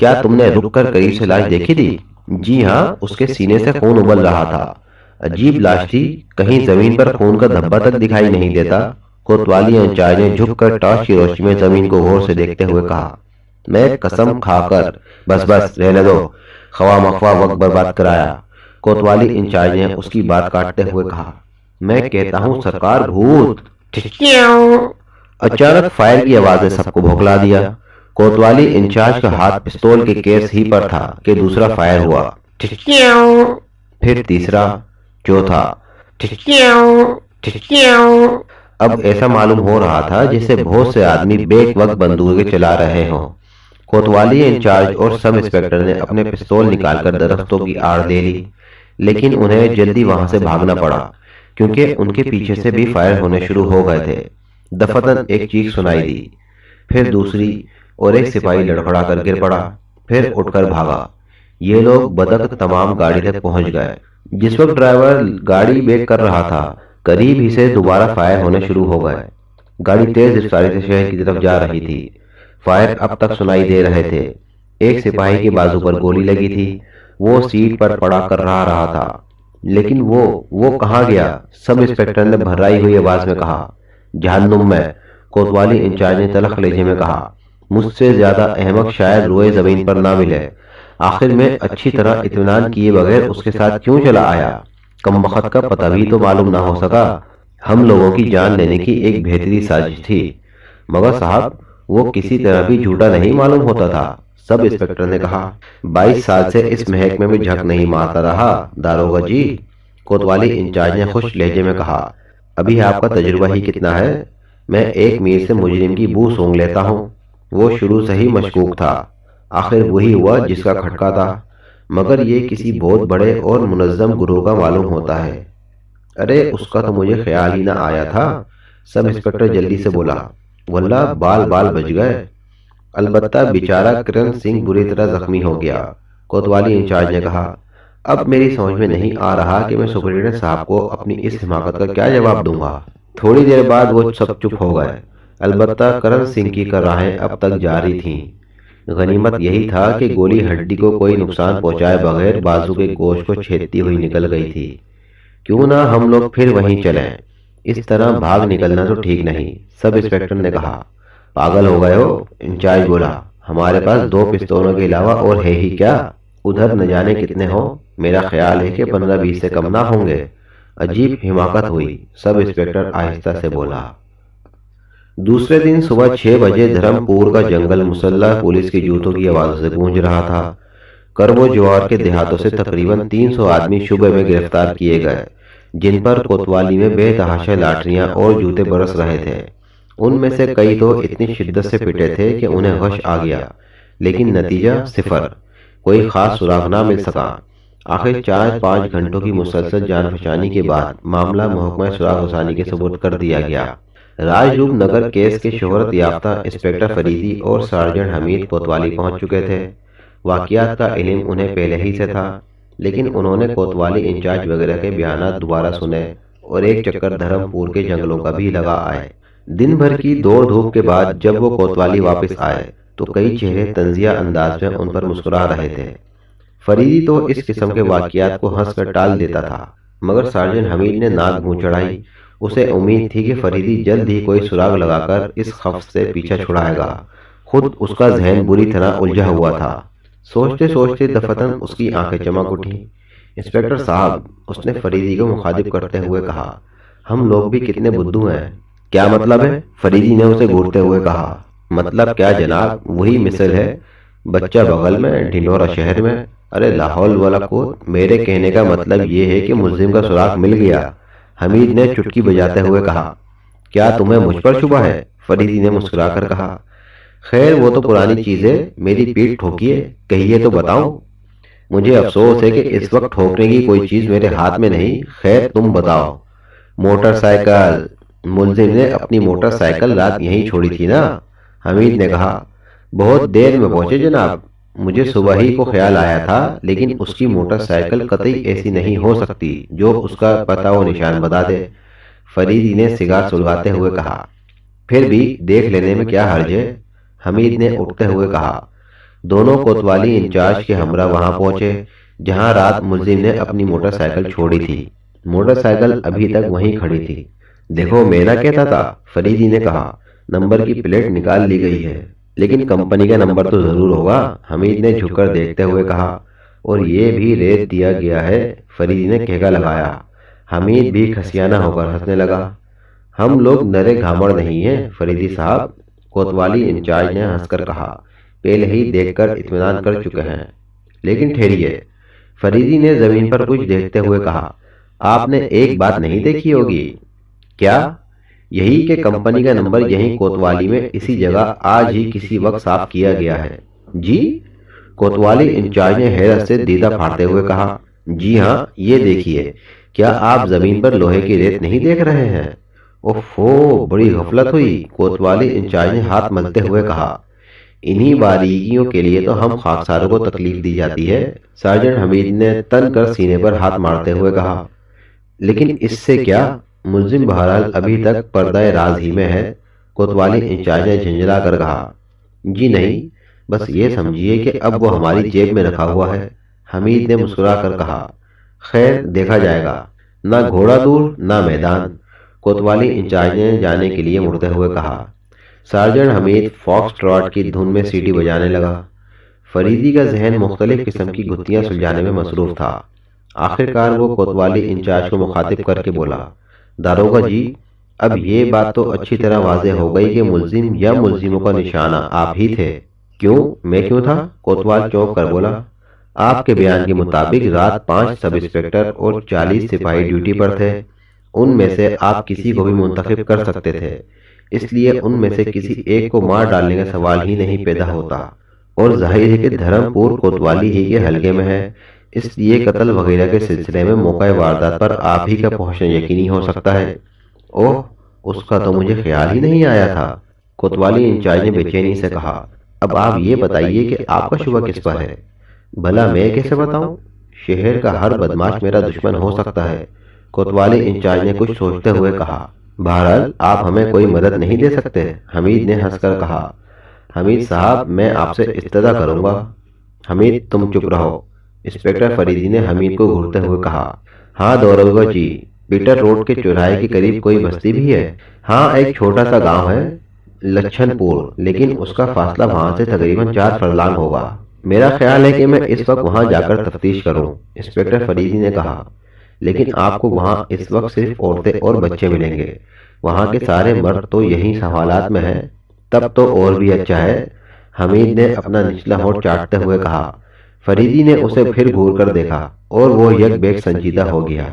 کیا تم نے رک کر قریب سے لاش دیکھی تھی؟ جی ہاں، اس کے سینے سے خون ابل رہا تھا۔ عجیب لاش تھی، کہیں زمین پر خون کا دھبا تک دکھائی نہیں دیتا۔ کوتوالی انچارج نے جھک کر ٹارچ کی روشنی میں زمین کو غور سے دیکھتے ہوئے کہا، میں قسم کھا کر… بس بس رہنے دو، خواہ مخواہ وقت برباد کرایا۔ کوتوالی انچارج نے اس کی بات کاٹتے ہوئے کہا، میں کہتا ہوں سرکار، بھوت… اچانک فائر کی آواز نے سب کو بھوکلا دیا۔ کوتوالی انچارج کا ہاتھ پستول کے کیس ہی پر تھا کہ دوسرا فائر ہوا۔ پھر تیسرا، چوتھا۔ اب ایسا معلوم ہو رہا تھا جیسے بہت سے آدمی بیک وقت بندوقیں چلا رہے ہوں۔ کوتوالی انچارج اور سب انسپکٹر نے اپنے پستول نکال کر درختوں کی آڑ لے لی، لیکن انہیں جلدی وہاں سے بھاگنا پڑا کیونکہ ان کے پیچھے سے بھی فائر ہونے شروع ہو گئے تھے۔ دفتن ایک چیخ سنائی دی، پھر دوسری، اور ایک سپاہی لڑکھڑا کر گر پڑا، پھر اٹھ کر بھاگا۔ یہ لوگ بدک تمام گاڑی تک پہنچ گئے۔ جس وقت ڈرائیور گاڑی بیک کر رہا تھا، قریب ہی سے دوبارہ فائر ہونے شروع ہو گئے۔ گاڑی تیز رفتاری سے شہر کی طرف جا رہی تھی۔ فائر اب تک سنائی دے رہے تھے۔ ایک سپاہی کے بازو پر گولی لگی تھی، وہ سیٹ پر پڑا کر رہا تھا، لیکن وہ کہاں گیا؟ سب انسپکٹر نے بھرائی ہوئی آواز میں کہا۔ جہنم میں، کوتوالی انچارج نے تلخ لہجے میں کہا، مجھ سے زیادہ احمق شاید روئے زمین پر نہ ملے۔ آخر میں اچھی طرح اطمینان کیے بغیر اس کے ساتھ کیوں چلا آیا؟ کمبخت کا پتہ بھی تو معلوم نہ ہو سکا۔ ہم لوگوں کی جان لینے کی ایک بہتری سازش تھی، مگر صاحب وہ کسی طرح بھی جھوٹا نہیں معلوم ہوتا تھا۔ سب انسپکٹر نے کہا، 22 سال سے اس محکمے میں جھک نہیں مارتا رہا داروغہ جی۔ کوتوالی انچارج نے خوش لہجے میں کہا، ابھی آپ کا تجربہ ہی کتنا ہے؟ میں 1 میل سے مجرم کی بو سونگ لیتا ہوں۔ وہ شروع سے ہی مشکوک تھا، آخر وہی ہوا جس کا کھٹکا تھا، مگر یہ کسی بہت بڑے اور منظم گروہ کا معلوم ہوتا ہے۔ ارے اس کا تو مجھے خیال ہی نہ آیا تھا، سب انسپکٹر جلدی سے بولا، واللہ بال بچ گئے۔ البتہ بیچارہ کرن سنگھ بری طرح زخمی ہو گیا، کوتوالی انچارج نے کہا۔ اب میری سمجھ میں نہیں آ رہا کہ میں سپرنٹینڈنٹ صاحب کو اپنی اس حماقت کا کیا جواب دوں گا۔ تھوڑی دیر بعد وہ سب چپ ہو گئے۔ البتہ کرن سنگھ کی کراہیں اب تک جاری تھیں۔ غنیمت یہی تھا کہ گولی ہڈی کو کوئی نقصان پہنچائے بغیر بازو کے گوشت کو چھیدتی ہوئی نکل گئی تھی۔ کیوں نہ ہم لوگ پھر وہیں چلیں؟ اس طرح بھاگ نکلنا تو ٹھیک نہیں، سب انسپکٹر نے کہا۔ پاگل ہو گئے ہو؟ انچارج بولا، ہمارے پاس 2 پستولوں کے علاوہ اور ہے ہی کیا؟ ادھر نہ جانے کتنے ہو، میرا خیال ہے کہ 15-20 سے کم نہ ہوں گے۔ عجیب حماقت ہوئی، سب انسپکٹر آہستہ سے بولا۔ دوسرے دن صبح 6 بجے دھرم پور کا جنگل مسلح پولیس کی جوتوں کی آوازوں سے گونج رہا تھا۔ کرب و جوار کے دیہاتوں سے تقریباً 300 آدمی شبے میں گرفتار کیے گئے، جن پر کوتوالی میں بے تحاشا لاٹریاں اور جوتے برس رہے تھے۔ ان میں سے کئی تو اتنی شدت سے پٹے تھے کہ انہیں غش آ گیا، لیکن نتیجہ صفر، کوئی خاص سراغ نہ مل سکا۔ آخر 4-5 گھنٹوں کی مسلسل جان فشانی کے بعد معاملہ محکمہ سراغ رسانی کے سپرد کر دیا گیا۔ راج روپ نگر کیس کے شہرت یافتہ انسپکٹر فریدی اور سارجنٹ حمید کوتوالی پہنچ چکے تھے۔ واقعات کا علم انہیں پہلے ہی سے تھا، لیکن انہوں نے کوتوالی انچارج وغیرہ کے بیانات دوبارہ سنے اور ایک چکر دھرم پور کے جنگلوں کا بھی لگا آئے۔ دن بھر کی دوڑ دھوپ کے بعد جب وہ کوتوالی واپس آئے تو کئی چہرے طنزیہ انداز میں ان پر مسکرا رہے تھے۔ فریدی تو اس قسم کے واقعات کو ہنس کر ٹال دیتا تھا، مگر سارجنٹ حمید نے ناک منہ چڑھائی۔ اسے امید تھی کہ فریدی جلد ہی کوئی سراغ لگا کر اس خفت سے پیچھا چھڑائے گا۔ خود اس کا ذہن بری طرح الجھا ہوا تھا۔ سوچتے سوچتے دفتن اس کی آنکھیں چمک اٹھیں۔ انسپکٹر صاحب، اس نے فریدی کو مخاطب کرتے ہوئے کہا، ہم لوگ بھی کتنے بدھو ہیں۔ کیا مطلب ہے؟ فریدی نے اسے گھورتے ہوئے کہا۔ مطلب کیا جناب، وہی مثل ہے، بچہ بغل میں ڈھنڈورا شہر میں۔ ارے لا حول ولا قوت، میرے کہنے کا مطلب یہ ہے کہ ملزم کا سراغ مل گیا، حمید نے چٹکی بجاتے ہوئے کہا۔ کیا تمہیں مجھ پر شبہ ہے؟ فریدی نے مسکرا کر کہا۔ خیر وہ تو پرانی چیز ہے، میری پیٹھ ٹھوکیے، کہیے تو بتاؤں۔ مجھے افسوس ہے کہ اس وقت ٹھوکنے کی کوئی چیز میرے ہاتھ میں نہیں، خیر تم بتاؤ۔ موٹر سائیکل، ملزم نے اپنی موٹر سائیکل رات یہیں چھوڑی تھی نا؟ حمید نے کہا۔ بہت دیر میں پہنچے جناب، مجھے صبح ہی کو خیال آیا تھا، لیکن اس کی موٹر سائیکل قطعی ایسی نہیں ہو سکتی جو اس کا پتہ و نشان بتا دے۔ فریدی نے سگار سلگاتے ہوئے کہا۔ پھر بھی دیکھ لینے میں کیا حرج ہے؟ حمید نے اٹھتے ہوئے کہا۔ دونوں کوتوالی انچارج کے ہمراہ وہاں پہنچے جہاں رات ملزم نے اپنی موٹر سائیکل چھوڑی تھی۔ موٹر سائیکل ابھی تک وہیں کھڑی تھی۔ دیکھو میں نہ کہتا تھا، فریدی نے کہا، نمبر کی پلیٹ نکال لی گئی ہے لیکن کمپنی کا نمبر تو ضرور ہوگا، حمید نے جھک کر دیکھتے ہوئے کہا۔ اور یہ بھی ریت دیا گیا ہے، فریدی نے کہکا لگایا۔ حمید بھی کھسیانہ ہو کر ہنسنے لگا۔ ہم لوگ نرے گھامڑ نہیں ہیں فریدی صاحب، کوتوالی انچارج نے ہنس کر کہا، پہلے ہی دیکھ کر اطمینان کر چکے ہیں۔ لیکن ٹھہریے، فریدی نے زمین پر کچھ دیکھتے ہوئے کہا، آپ نے ایک بات نہیں دیکھی ہوگی۔ کیا؟ یہی کہ کمپنی کا نمبر یہیں کوتوالی میں اسی جگہ آج ہی کسی وقت صاف کیا گیا ہے۔ جی؟ کوتوالی انچارج نے حیرت سے دیدہ پھاڑتے ہوئے کہا، جی ہاں، یہ دیکھیے، کیا آپ زمین پر لوہے کی ریت نہیں دیکھ رہے ہیں؟ اوفو، بڑی غفلت ہوئی، کوتوالی انچارج نے ہاتھ ملتے ہوئے کہا۔ انہی باریکیوں کے لیے تو ہم خاکساروں کو تکلیف دی جاتی ہے، سارجنٹ حمید نے تن کر سینے پر ہاتھ مارتے ہوئے کہا۔ لیکن اس سے کیا؟ ملزم بہرحال ابھی تک پردہ راز ہی میں ہے، کوتوالی انچارج نے جھنجھلا کر کہا۔ جی نہیں، بس یہ سمجھیے کہ اب وہ ہماری جیب میں رکھا ہوا ہے، حمید نے مسکرا کر کہا۔ خیر، دیکھا جائے گا، نہ گھوڑا دور نہ میدان، کوتوالی انچارج نے جانے کے لیے مڑتے ہوئے کہا۔ سارجنٹ حمید فاکس ٹراٹ کی دھن میں سیٹی بجانے لگا۔ فریدی کا ذہن مختلف قسم کی گتھیاں سلجھانے میں مصروف تھا۔ آخر کار وہ کوتوالی انچارج کو مخاطب کر کے بولا، داروغہ جی، اب یہ بات تو اچھی طرح واضح ہو گئی کہ ملزم یا ملزموں کا نشانہ آپ ہی تھے۔ کیوں؟ میں کیوں تھا؟ کوتوال چونک کر بولا۔ آپ کے بیان کے مطابق رات 5 سب انسپکٹر اور 40 سپاہی ڈیوٹی پر تھے، ان میں سے آپ کسی کو بھی منتخب کر سکتے تھے، اس لیے ان میں سے کسی ایک کو مار ڈالنے کا سوال ہی نہیں پیدا ہوتا، اور ظاہر ہے کہ دھرم پور کوتوالی ہی کے حلقے میں ہے، اس لیے قتل وغیرہ کے سلسلے میں موقع واردات پر آپ ہی کا پہنچنا یقینی ہو سکتا ہے۔ اوہ، اس کا تو مجھے خیال ہی نہیں آیا تھا، کوتوالی انچارج نے بے چینی سے کہا۔ اب آپ یہ بتائیے کہ آپ کا شبہ کس پر ہے؟ بھلا میں کیسے بتاؤں؟ شہر کا ہر بدماش میرا دشمن ہو سکتا ہے، کوتوالی انچارج نے کچھ سوچتے ہوئے کہا۔ بہرحال آپ ہمیں کوئی مدد نہیں دے سکتے، حمید نے ہنس کر کہا۔ حمید صاحب، میں آپ سے استدعا کروں گا۔ حمید، تم چپ رہو، انسپکٹر فریدی نے حمید کو گھورتے ہوئے کہا۔ ہاں داروغہ جی، پیٹر روڈ کے چوراہے کے قریب کوئی بستی بھی ہے؟ ہاں، ایک چھوٹا سا گاؤں ہے، لچھن پور، لیکن اس کا فاصلہ وہاں سے تقریباً 4 فرلانگ ہوگا۔ میرا خیال ہے کہ میں اس وقت وہاں جا کر تفتیش کروں، انسپکٹر فریدی نے کہا۔ لیکن آپ کو وہاں اس وقت صرف عورتیں اور بچے ملیں گے، وہاں کے سارے مرد تو یہی سوالات میں ہیں۔ تب تو اور بھی اچھا ہے، حمید نے اپنا نچلا ہونٹ چاٹتے ہوئے کہا۔ فریدی نے اسے پھر گھور کر دیکھا اور وہ یک بیک سنجیدہ ہو گیا،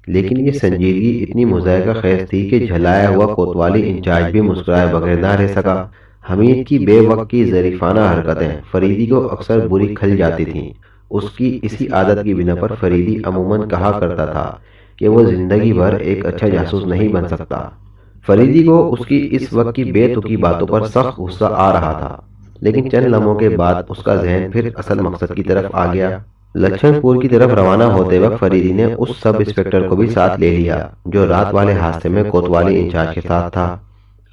لیکن یہ سنجیدگی اتنی مضحکہ خیز تھی کہ جھلایا ہوا کوتوالی انچارج بھی مسکرائے بغیر نہ رہ سکا۔ حمید کی بے وقت کی ظریفانہ حرکتیں فریدی کو اکثر بری کھل جاتی تھیں۔ اس کی اسی عادت کی بنا پر فریدی عموماً کہا کرتا تھا کہ وہ زندگی بھر ایک اچھا جاسوس نہیں بن سکتا۔ فریدی کو اس کی اس وقت کی بے تکی باتوں پر سخت غصہ آ رہا تھا، لیکن چند لمحوں کے بعد اس کا ذہن پھر اصل مقصد کی طرف آ گیا۔ لچھن پور کی طرف روانہ ہوتے وقت فریدی نے اس سب انسپکٹر کو بھی ساتھ لے لیا جو رات والے حادثے میں کوتوالی انچارج کے ساتھ تھا۔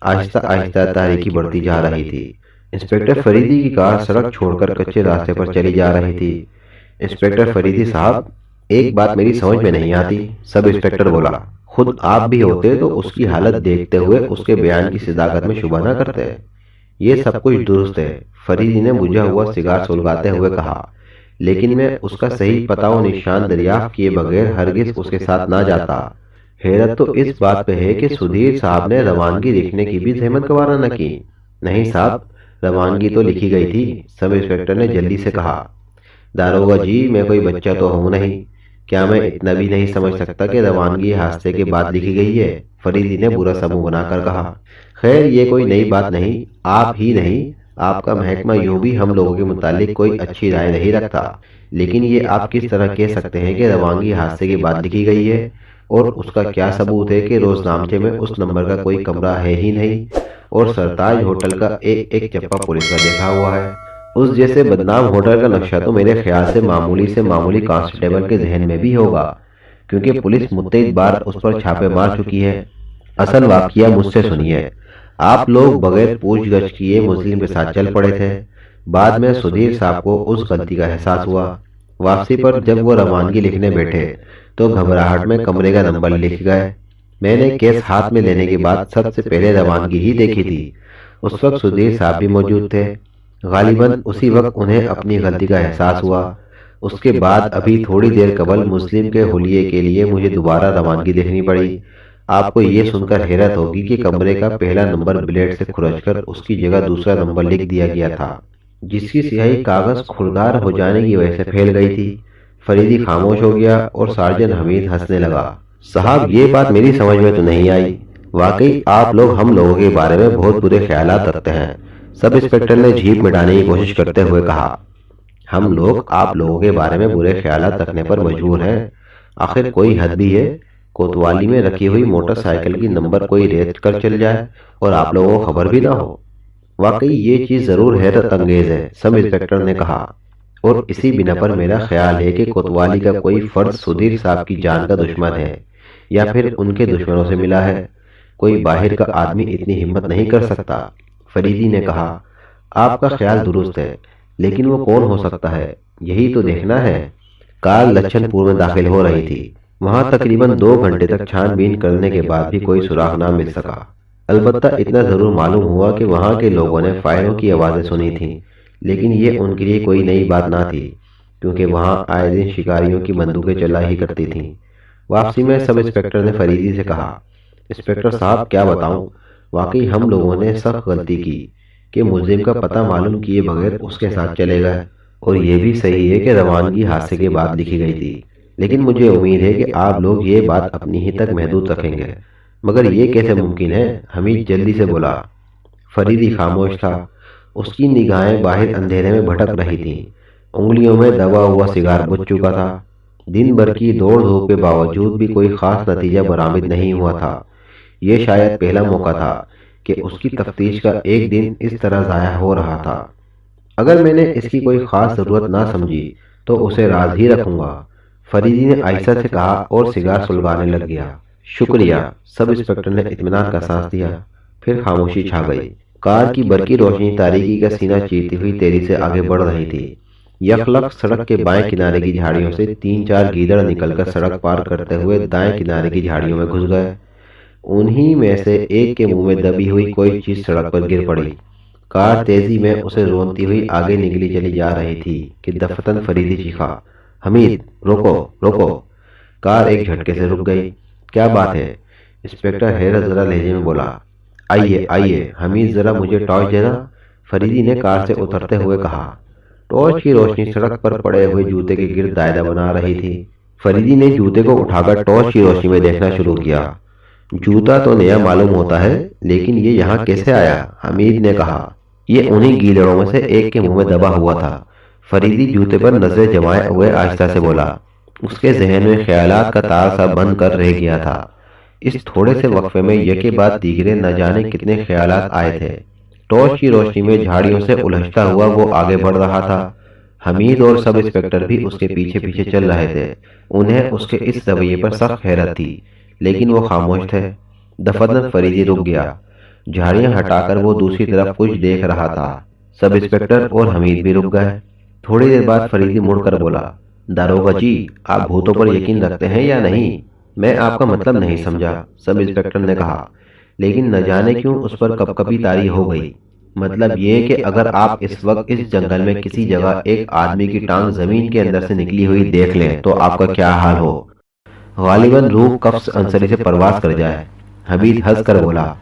آہستہ آہستہ تاریکی بڑھتی جا رہی تھی۔ انسپکٹر فریدی کی کار سڑک چھوڑ کر کچے راستے پر چلی جا رہی تھی۔ انسپکٹر فریدی صاحب، ایک بات میری سمجھ میں نہیں آتی، سب انسپکٹر بولا۔ خود آپ بھی ہوتے تو اس کی حالت دیکھتے ہوئے اس کے بیان کی صداقت میں شبہ نہ کرتے۔ یہ سب کچھ درست ہے، فریدی نے بجھا ہوا سگار سلگاتے ہوئے کہا، لیکن میں اس کا صحیح پتہ و نشان دریافت کیے بغیر ہرگز اس کے ساتھ نہ جاتا۔ حیرت تو اس بات پہ ہے کہ سدھیر صاحب نے روانگی لکھنے کی بھی زحمت گوارا نہ کی۔ نہیں صاحب، روانگی تو لکھی گئی تھی، سب انسپکٹر نے جلدی سے کہا۔ داروغہ جی، میں کوئی بچہ تو ہوں نہیں، کیا میں اتنا بھی نہیں سمجھ سکتا کہ روانگی حادثے کے بعد لکھی گئی ہے؟ فریدی نے برا سا منہ بنا کر کہا۔ خیر، یہ کوئی نئی بات نہیں، آپ ہی نہیں، آپ کا محکمہ یوں بھی ہم لوگوں کے متعلق کوئی اچھی رائے نہیں رکھتا، لیکن یہ آپ کس طرح کہہ سکتے ہیں کہ روانگی حادثے کے بعد لکھی گئی ہے؟ اور اس کا کیا ثبوت ہے کہ روزنامچے میں اس نمبر کا کوئی کمرہ ہے ہی نہیں، اور سرتاج ہوٹل کا ایک ایک چپا پولیس کا دیکھا ہوا ہے؟ اس جیسے بدنام ہوٹل کا نقشہ تو میرے خیال سے معمولی کانسٹیبل کے ذہن میں بھی ہوگا، کیونکہ پولیس متعدد بار اس پر چھاپے مار چکی ہے۔ اصل واقعہ مجھ سے سنیے، آپ لوگ بغیر پوچھ گچھ کیے مظلم کے ساتھ چل پڑے تھے، بعد میں سدھیر صاحب کو اس غلطی کا احساس ہوا۔ واپسی پر جب وہ روانگی لکھنے بیٹھے تو گھبراہٹ میں کمرے کا نمبر لکھ گئے۔ میں نے کیس ہاتھ میں لینے کے بعد سب سے پہلے روانگی ہی دیکھی تھی۔ اس وقت سدھیر صاحب بھی موجود تھے۔ غالباً اسی وقت انہیں اپنی غلطی کا احساس ہوا۔ اس کے بعد ابھی تھوڑی دیر قبل مسلم کے حلیے کے لیے مجھے دوبارہ روانگی دیکھنی پڑی۔ آپ کو یہ سن کر حیرت ہوگی کہ کمرے کا پہلا نمبر بلیڈ سے کھرچ کر اس کی جگہ دوسرا نمبر لکھ دیا گیا تھا، جس کی سیاہی کاغذ خوردار ہو جانے کی وجہ سے پھیل گئی تھی۔ فریدی خاموش ہو گیا اور سارجن حمید ہنسنے لگا۔ صاحب، یہ بات میری سمجھ میں تو نہیں آئی۔ واقعی آپ لوگ ہم لوگوں کے بارے میں بہت برے خیالات رکھتے ہیں، سب انسپکٹر نے جھیپ مٹانے کی کوشش کرتے ہوئے کہا۔ ہم لوگ آپ لوگوں کے بارے میں برے خیالات رکھنے پر مجبور ہیں، آخر کوئی حد بھی ہے۔ کوتوالی میں رکھی ہوئی موٹر سائیکل کی نمبر کوئی ریت کر چل جائے اور آپ لوگوں کو خبر بھی نہ ہو۔ واقعی یہ چیز ضرور حیرت انگیز ہے، سب انسپکٹر نے کہا، اور اسی بنا پر میرا خیال ہے کہ کوتوالی کا کوئی فرد سدھیر صاحب کی جان کا دشمن ہے یا پھر ان کے دشمنوں سے ملا ہے۔ کوئی باہر کا آدمی اتنی ہمت نہیں کر سکتا۔ فریدی نے کہا، آپ کا خیال درست ہے، لیکن وہ کون ہو سکتا ہے، یہی تو دیکھنا ہے۔ کار لچھن پور میں داخل ہو رہی تھی۔ وہاں تقریباً 2 گھنٹے تک چھان بین کرنے کے بعد بھی کوئی سراغ نہ مل سکا۔ البتہ اتنا ضرور معلوم ہوا کہ وہاں کے لوگوں نے فائروں کی آوازیں سنی تھیں، لیکن یہ ان کے لیے کوئی نئی بات نہ تھی، کیونکہ وہاں آئے دن شکاریوں کی بندوقیں چلا ہی کرتی تھیں۔ واپسی میں سب انسپکٹر نے فریدی سے کہا، انسپکٹر صاحب کیا بتاؤں، واقعی ہم لوگوں نے سخت غلطی کی کہ ملزم کا پتہ معلوم کیے بغیر اس کے ساتھ چلے گئے، اور یہ بھی صحیح ہے کہ روانگی حادثے کے بعد لکھی گئی تھی، لیکن مجھے امید ہے کہ آپ لوگ یہ بات اپنی ہی تک محدود رکھیں گے۔ مگر یہ کیسے ممکن ہے؟ حمید جلدی سے بولا۔ فریدی خاموش تھا، اس کی نگاہیں باہر اندھیرے میں بھٹک رہی تھیں۔ انگلیوں میں دبا ہوا سگار بجھ چکا تھا۔ دن بھر کی دوڑ دھوپ کے باوجود بھی کوئی خاص نتیجہ برآمد نہیں ہوا تھا۔ یہ شاید پہلا موقع تھا کہ اس کی تفتیش کا ایک دن اس طرح ضائع ہو رہا تھا۔ اگر میں نے اس کی کوئی خاص ضرورت نہ سمجھی تو اسے راز ہی رکھوں گا، فریدی نے آہستہ سے کہا اور سگار سلگانے لگ گیا۔ شکریہ، سب انسپکٹر نے اطمینان کا سانس دیا، پھر خاموشی چھا گئی۔ کار کی برقی روشنی تاریکی کا سینہ چیرتی ہوئی تیزی سے آگے بڑھ رہی تھی۔ یکلخت سڑک کے بائیں کنارے کی جھاڑیوں سے 3-4 گیدڑ نکل کر سڑک پار کرتے ہوئے دائیں کنارے کی جھاڑیوں میں گھس گئے۔ انہی میں سے ایک کے منہ میں دبی ہوئی کوئی چیز سڑک پر گر پڑی۔ کار تیزی میں اسے رونتی ہوئی آگے نکلی چلی جا رہی تھی کہ دفتن فریدی چیخا، حمید روکو روکو! کار ایک جھٹکے سے رک گئی۔ کیا بات ہے؟ انسپکٹر حیرت زدہ لہجے میں بولا۔ آئیے آئیے حمید، ذرا مجھے ٹارچ دینا، فریدی نے کار سے اترتے ہوئے کہا۔ ٹارچ کی روشنی سڑک پر پڑے ہوئے جوتے کے گرد دائرہ بنا رہی تھی۔ فریدی نے جوتے کو اٹھا کر ٹارچ کی روشنی میں دیکھنا شروع کیا۔ جوتا تو نیا معلوم ہوتا ہے، لیکن یہ یہاں کیسے آیا؟ حمید نے کہا۔ یہ انہی گیدڑوں میں سے ایک کے منہ میں دبا ہوا تھا۔ فریدی جوتے پر نظریں جمائے ہوئے آہستہ سے بولا۔ اس کے ذہن میں خیالات کا تار سا بند کر رہ گیا تھا۔ اس تھوڑے سے وقفے میں یکے بعد دیگرے نہ جانے کتنے خیالات آئے تھے۔ ٹارچ کی روشنی میں جھاڑیوں سے الجھتا ہوا وہ آگے بڑھ رہا تھا۔ حمید اور سب انسپکٹر بھی اس کے پیچھے پیچھے چل رہے تھے۔ انہیں اس کے اس رویے پر سخت حیرت تھی، لیکن وہ خاموش تھے۔ دفتن فریدی رک گیا۔ جھاڑیاں ہٹا کر وہ دوسری طرف کچھ دیکھ رہا تھا۔ سب انسپکٹر اور حمید بھی رک گئے۔ تھوڑی دیر بعد فریدی مڑ کر بولا، داروغہ جی، آپ بھوتوں پر یقین رکھتے ہیں یا نہیں؟ میں آپ کا مطلب نہیں سمجھا، سب انسپکٹر نے کہا، لیکن نہ جانے کیوں اس پر کب کبھی طاری ہو گئی۔ مطلب یہ کہ اگر آپ اس وقت اس جنگل میں کسی جگہ ایک آدمی کی ٹانگ زمین کے اندر سے نکلی ہوئی دیکھ لیں تو آپ کا کیا حال ہو؟ غالباً روح قفس انصری سے پرواز کر جائے۔ حمید ہنس کر بولا،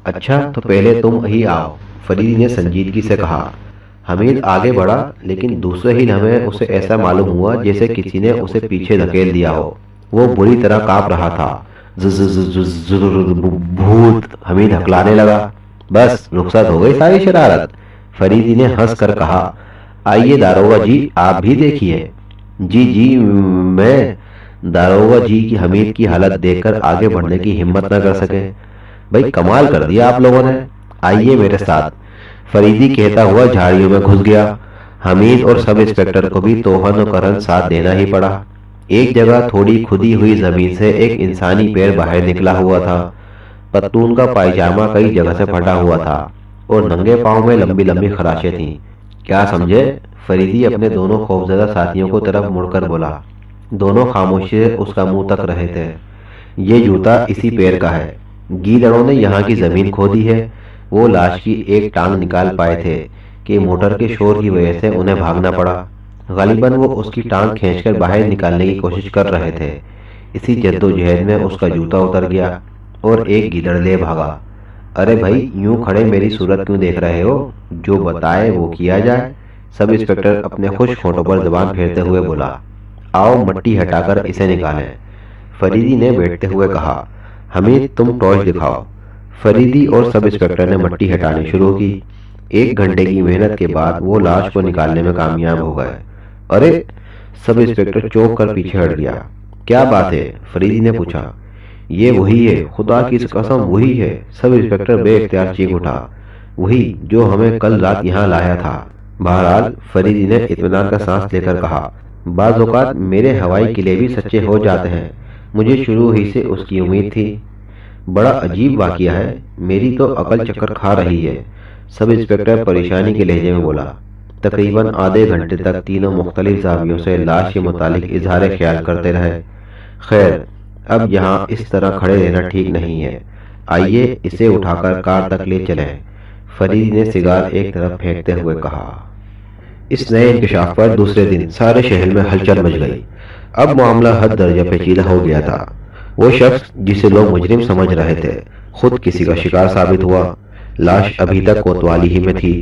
اچھا تو پہلے تم ہی آؤ، فریدی نے سنجیدگی سے کہا۔ حمید آگے بڑھا، لیکن دوسرے ہی لمحے اسے ایسا معلوم ہوا جیسے کسی نے اسے پیچھے دھکیل دیا ہو۔ وہ بری طرح کانپ رہا تھا۔ بھوت! حمید ہکلانے لگا۔ بس رخصت ہو گئی ساری شرارت، فریدی نے ہنس کر کہا۔ آئیے داروغہ جی، آپ بھی دیکھیے۔ جی جی میں، داروغہ جی کی حمید کی حالت دیکھ کر آگے بڑھنے کی ہمت نہ کر سکے۔ بھائی کمال کر دیا آپ لوگوں نے، آئیے میرے ساتھ، فریدی کہتا ہوا جھاڑیوں میں گھس گیا۔ حمید اور سب انسپکٹر کو بھی توہن و کرن ساتھ دینا ہی پڑا۔ ایک جگہ تھوڑی کھدی ہوئی زمین سے ایک انسانی پیر باہر نکلا ہوا تھا۔ پتلون کا پائجامہ کئی جگہ سے پھٹا ہوا تھا اور ننگے پاؤں میں لمبی لمبی خراشیں تھیں۔ کیا سمجھے؟ فریدی اپنے دونوں خوفزدہ ساتھیوں کو طرف مڑ کر بولا۔ دونوں خاموشی سے اس کا منہ تک رہے تھے۔ یہ جوتا اسی پیر کا ہے۔ گیدڑوں نے یہاں کی زمین کھودی ہے۔ وہ لاش کی ایک ٹانگ نکال پائے تھے کہ موٹر کے شور کی وجہ سے انہیں بھاگنا پڑا۔ غالباً وہ اس کی ٹانگ کھینچ کر باہر نکالنے کی کوشش کر رہے تھے۔ اسی جدوجہد میں اس کا جوتا اتر گیا اور ایک گیدڑ لے بھاگا۔ ارے بھائی، یوں کھڑے میری صورت کیوں دیکھ رہے ہو؟ جو بتائے وہ کیا جائے۔ سب انسپکٹر اپنے خشک ہونٹوں پر زبان پھیرتے ہوئے بولا۔ آؤ مٹی ہٹا کر اسے نکالیں۔ فریدی نے بیٹھتے ہوئے کہا۔ حمید، تم ٹارچ دکھاؤ۔ فریدی اور سب انسپکٹر نے مٹی ہٹانی شروع کی۔ 1 گھنٹے کی محنت کے بعد وہ لاش کو نکالنے میں کامیاب ہو گئے۔ ارے! سب انسپکٹر چونک کر پیچھے ہٹ گیا۔ کیا بات ہے؟ فریدی نے پوچھا۔ یہ وہی ہے، خدا کی قسم وہی ہے، سب انسپکٹر بے اختیار چیخ اٹھا۔ وہی جو ہمیں کل رات یہاں لایا تھا۔ بہرحال، فریدی نے اطمینان کا سانس لے کر کہا، بعض اوقات میرے ہوائی قلعے بھی سچے ہو جاتے ہیں۔ مجھے شروع ہی سے اس کی امید تھی۔ بڑا عجیب واقعہ ہے، میری تو عقل چکر کھا رہی ہے، سب انسپکٹر پریشانی کے لہجے میں بولا۔ تقریباً آدھے گھنٹے تک تینوں مختلف زاویوں سے لاش کے متعلق اظہار خیال کرتے رہے۔ خیر، اب یہاں اس طرح کھڑے رہنا ٹھیک نہیں ہے، آئیے اسے اٹھا کر کار تک لے چلیں۔ فریدی نے سگار ایک طرف پھینکتے ہوئے کہا۔ اس نئے انکشاف پر دوسرے دن سارے شہر میں ہلچل مچ گئی۔ اب معاملہ حد درجہ پیچیدہ ہو گیا تھا۔ وہ شخص جسے لوگ مجرم سمجھ رہے تھے خود کسی کا شکار ثابت ہوا۔ لاش ابھی تک کوتوالی ہی میں تھی۔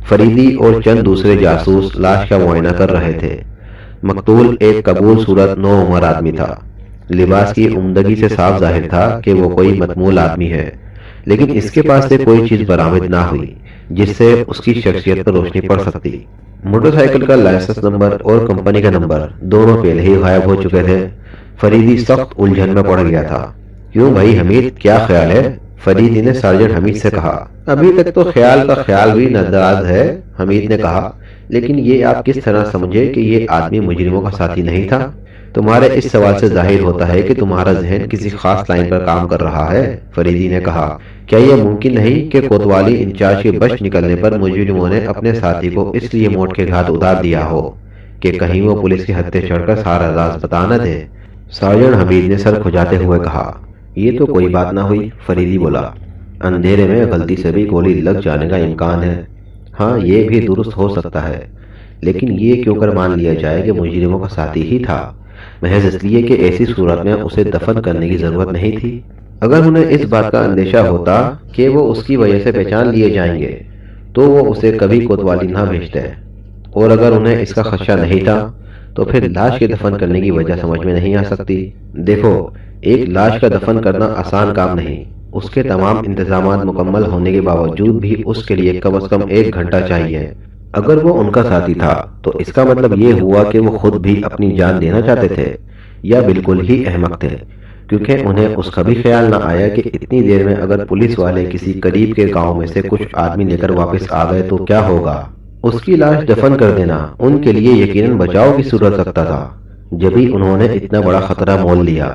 فریدی اور چند دوسرے جاسوس لاش کا معائنہ کر رہے تھے۔ مقتول ایک قبول صورت نوعمر آدمی تھا۔ لباس کی عمدگی سے صاف ظاہر تھا کہ وہ کوئی متمول آدمی ہے، لیکن اس کے پاس سے کوئی چیز برآمد نہ ہوئی جس سے اس کی شخصیت پر روشنی پڑ سکتی۔ موٹر سائیکل کا لائسنس نمبر اور کمپنی کا نمبر دونوں پہلے ہی غائب ہو چکے تھے۔ فریدی سخت الجھن میں پڑ گیا تھا۔ کیوں بھائی حمید، کیا خیال ہے؟ فریدی نے سارجنٹ حمید سے کہا۔ ابھی تک تو خیال کا خیال بھی نادراز ہے، حمید نے کہا، لیکن یہ آپ کس طرح سمجھے کہ یہ آدمی مجرموں کا ساتھی نہیں تھا؟ تمہارے اس سوال سے ظاہر ہوتا ہے کہ تمہارا ذہن کسی خاص لائن پر کام کر رہا ہے، فریدی نے کہا۔ کیا یہ ممکن نہیں کہ کوتوالی انچارج کے بچ نکلنے پر مجرموں نے اپنے ساتھی کو اس لیے موت کے گھاٹ اتار دیا ہو کہ کہیں وہ پولیس کے ہتھے چڑھ کر سارا راز بتا نہ دے؟ سارجنٹ حمید نے سر کھجاتے ہوئے کہا۔ یہ تو کوئی بات نہ ہوئی، فریدی بولا۔ اندھیرے میں غلطی سے بھی گولی لگ جانے کا امکان ہے۔ ہاں، یہ بھی درست ہو سکتا ہے، لیکن یہ کیوں کر مان لیا جائے کہ مجرموں کا ساتھی ہی تھا، محض اس لیے کہ ایسی صورت میں اسے دفن کرنے کی ضرورت نہیں تھی؟ اگر انہیں اس بات کا اندیشہ ہوتا کہ وہ اس کی وجہ سے پہچان لیے جائیں گے تو وہ اسے کبھی کوتوالی نہ بھیجتے، اور اگر انہیں اس کا خدشہ نہیں تھا تو پھر لاش کے دفن کرنے کی وجہ سمجھ میں نہیں آ سکتی۔ دیکھو، ایک لاش کا دفن کرنا آسان کام نہیں، اس کے تمام انتظامات مکمل ہونے کے باوجود بھی اس کے لیے کم از کم 1 گھنٹہ چاہیے۔ اگر وہ ان کا ساتھی تھا تو اس کا مطلب یہ ہوا کہ وہ خود بھی اپنی جان دینا چاہتے تھے، یا بالکل ہی احمق تھے، کیونکہ انہیں اس کا بھی خیال نہ آیا کہ اتنی دیر میں اگر پولیس والے کسی قریب کے گاؤں میں سے کچھ آدمی لے کر واپس آ گئے تو کیا ہوگا۔ اس کی لاش دفن کر دینا ان کے لیے یقیناً بچاؤ کی صورت رکھتا تھا، جبھی انہوں نے اتنا بڑا خطرہ مول لیا۔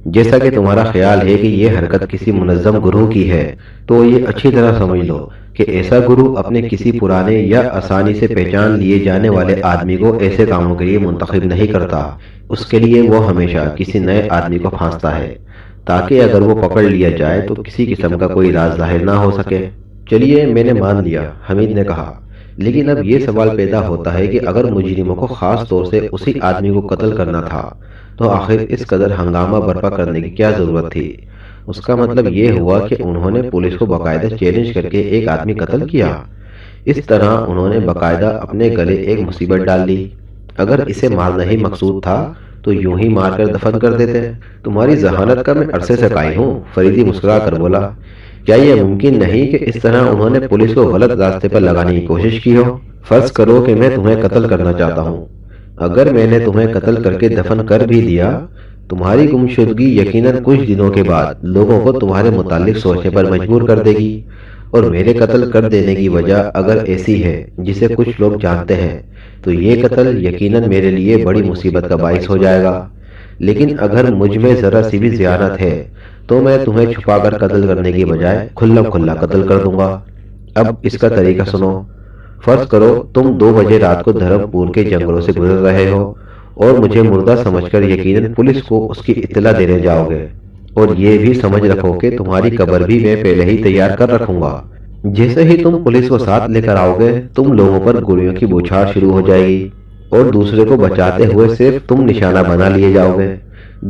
جیسا کہ تمہارا خیال ہے کہ یہ حرکت کسی منظم گروہ کی ہے، تو یہ اچھی طرح سمجھ لو کہ ایسا گروہ اپنے کسی پرانے یا آسانی سے پہچان لیے جانے والے آدمی کو ایسے کاموں کے لیے منتخب نہیں کرتا۔ اس کے لیے وہ ہمیشہ کسی نئے آدمی کو پھانستا ہے، تاکہ اگر وہ پکڑ لیا جائے تو کسی قسم کا کوئی راز ظاہر نہ ہو سکے۔ چلیے، میں نے مان لیا، حمید نے کہا، لیکن اب یہ سوال پیدا ہوتا ہے کہ اگر مجرموں کو خاص طور سے اسی آدمی کو قتل کرنا تھا تو آخر اس قدر ہنگامہ برپا کرنے کی کیا ضرورت تھی؟ اس کا مطلب یہ ہوا کہ انہوں نے پولیس کو باقاعدہ چیلنج کر کے ایک آدمی قتل کیا۔ اس طرح انہوں نے باقاعدہ اپنے گلے ایک مصیبت ڈال لی۔ اگر اسے مارنا ہی مقصود تھا تو یوں ہی مار کر دفن کر دیتے۔ تمہاری ذہانت کا میں عرصے سے قائل ہوں، فریدی مسکرا کر بولا۔ کیا یہ ممکن نہیں کہ اس طرح انہوں نے پولیس کو غلط راستے پر لگانے کی کوشش کی ہو؟ فرض کرو کہ میں تمہیں قتل کرنا چاہتا ہوں۔ اگر میں نے تمہیں قتل کر کے دفن کر بھی دیا، تمہاری گمشدگی یقیناً کچھ دنوں کے بعد لوگوں کو تمہارے متعلق سوچنے پر مجبور کر دے گی، اور میرے قتل کر دینے کی وجہ اگر ایسی ہے جسے کچھ لوگ جانتے ہیں تو یہ قتل یقیناً میرے لیے بڑی مصیبت کا باعث ہو جائے گا۔ لیکن اگر مجھ میں ذرا سی بھی زیانت ہے تو میں تمہیں چھپا کر قتل کرنے کی بجائے کھلا کھلا قتل کر دوں گا۔ اب اس کا طریقہ سنو۔ فرض کرو تم 2 بجے رات کو دھرم پور کے جنگلوں سے گزر رہے ہو اور مجھے مردہ سمجھ کر یقیناً پولیس کو اس کی اطلاع دینے جاؤ گے، اور یہ بھی سمجھ رکھو کہ تمہاری قبر بھی میں پہلے ہی تیار کر رکھوں گا۔ جیسے ہی تم پولیس کو ساتھ لے کر آؤ گے، تم لوگوں پر گولیوں کی بوچھار شروع ہو جائے گی اور دوسرے کو بچاتے ہوئے صرف تم نشانہ بنا لیے جاؤ گے۔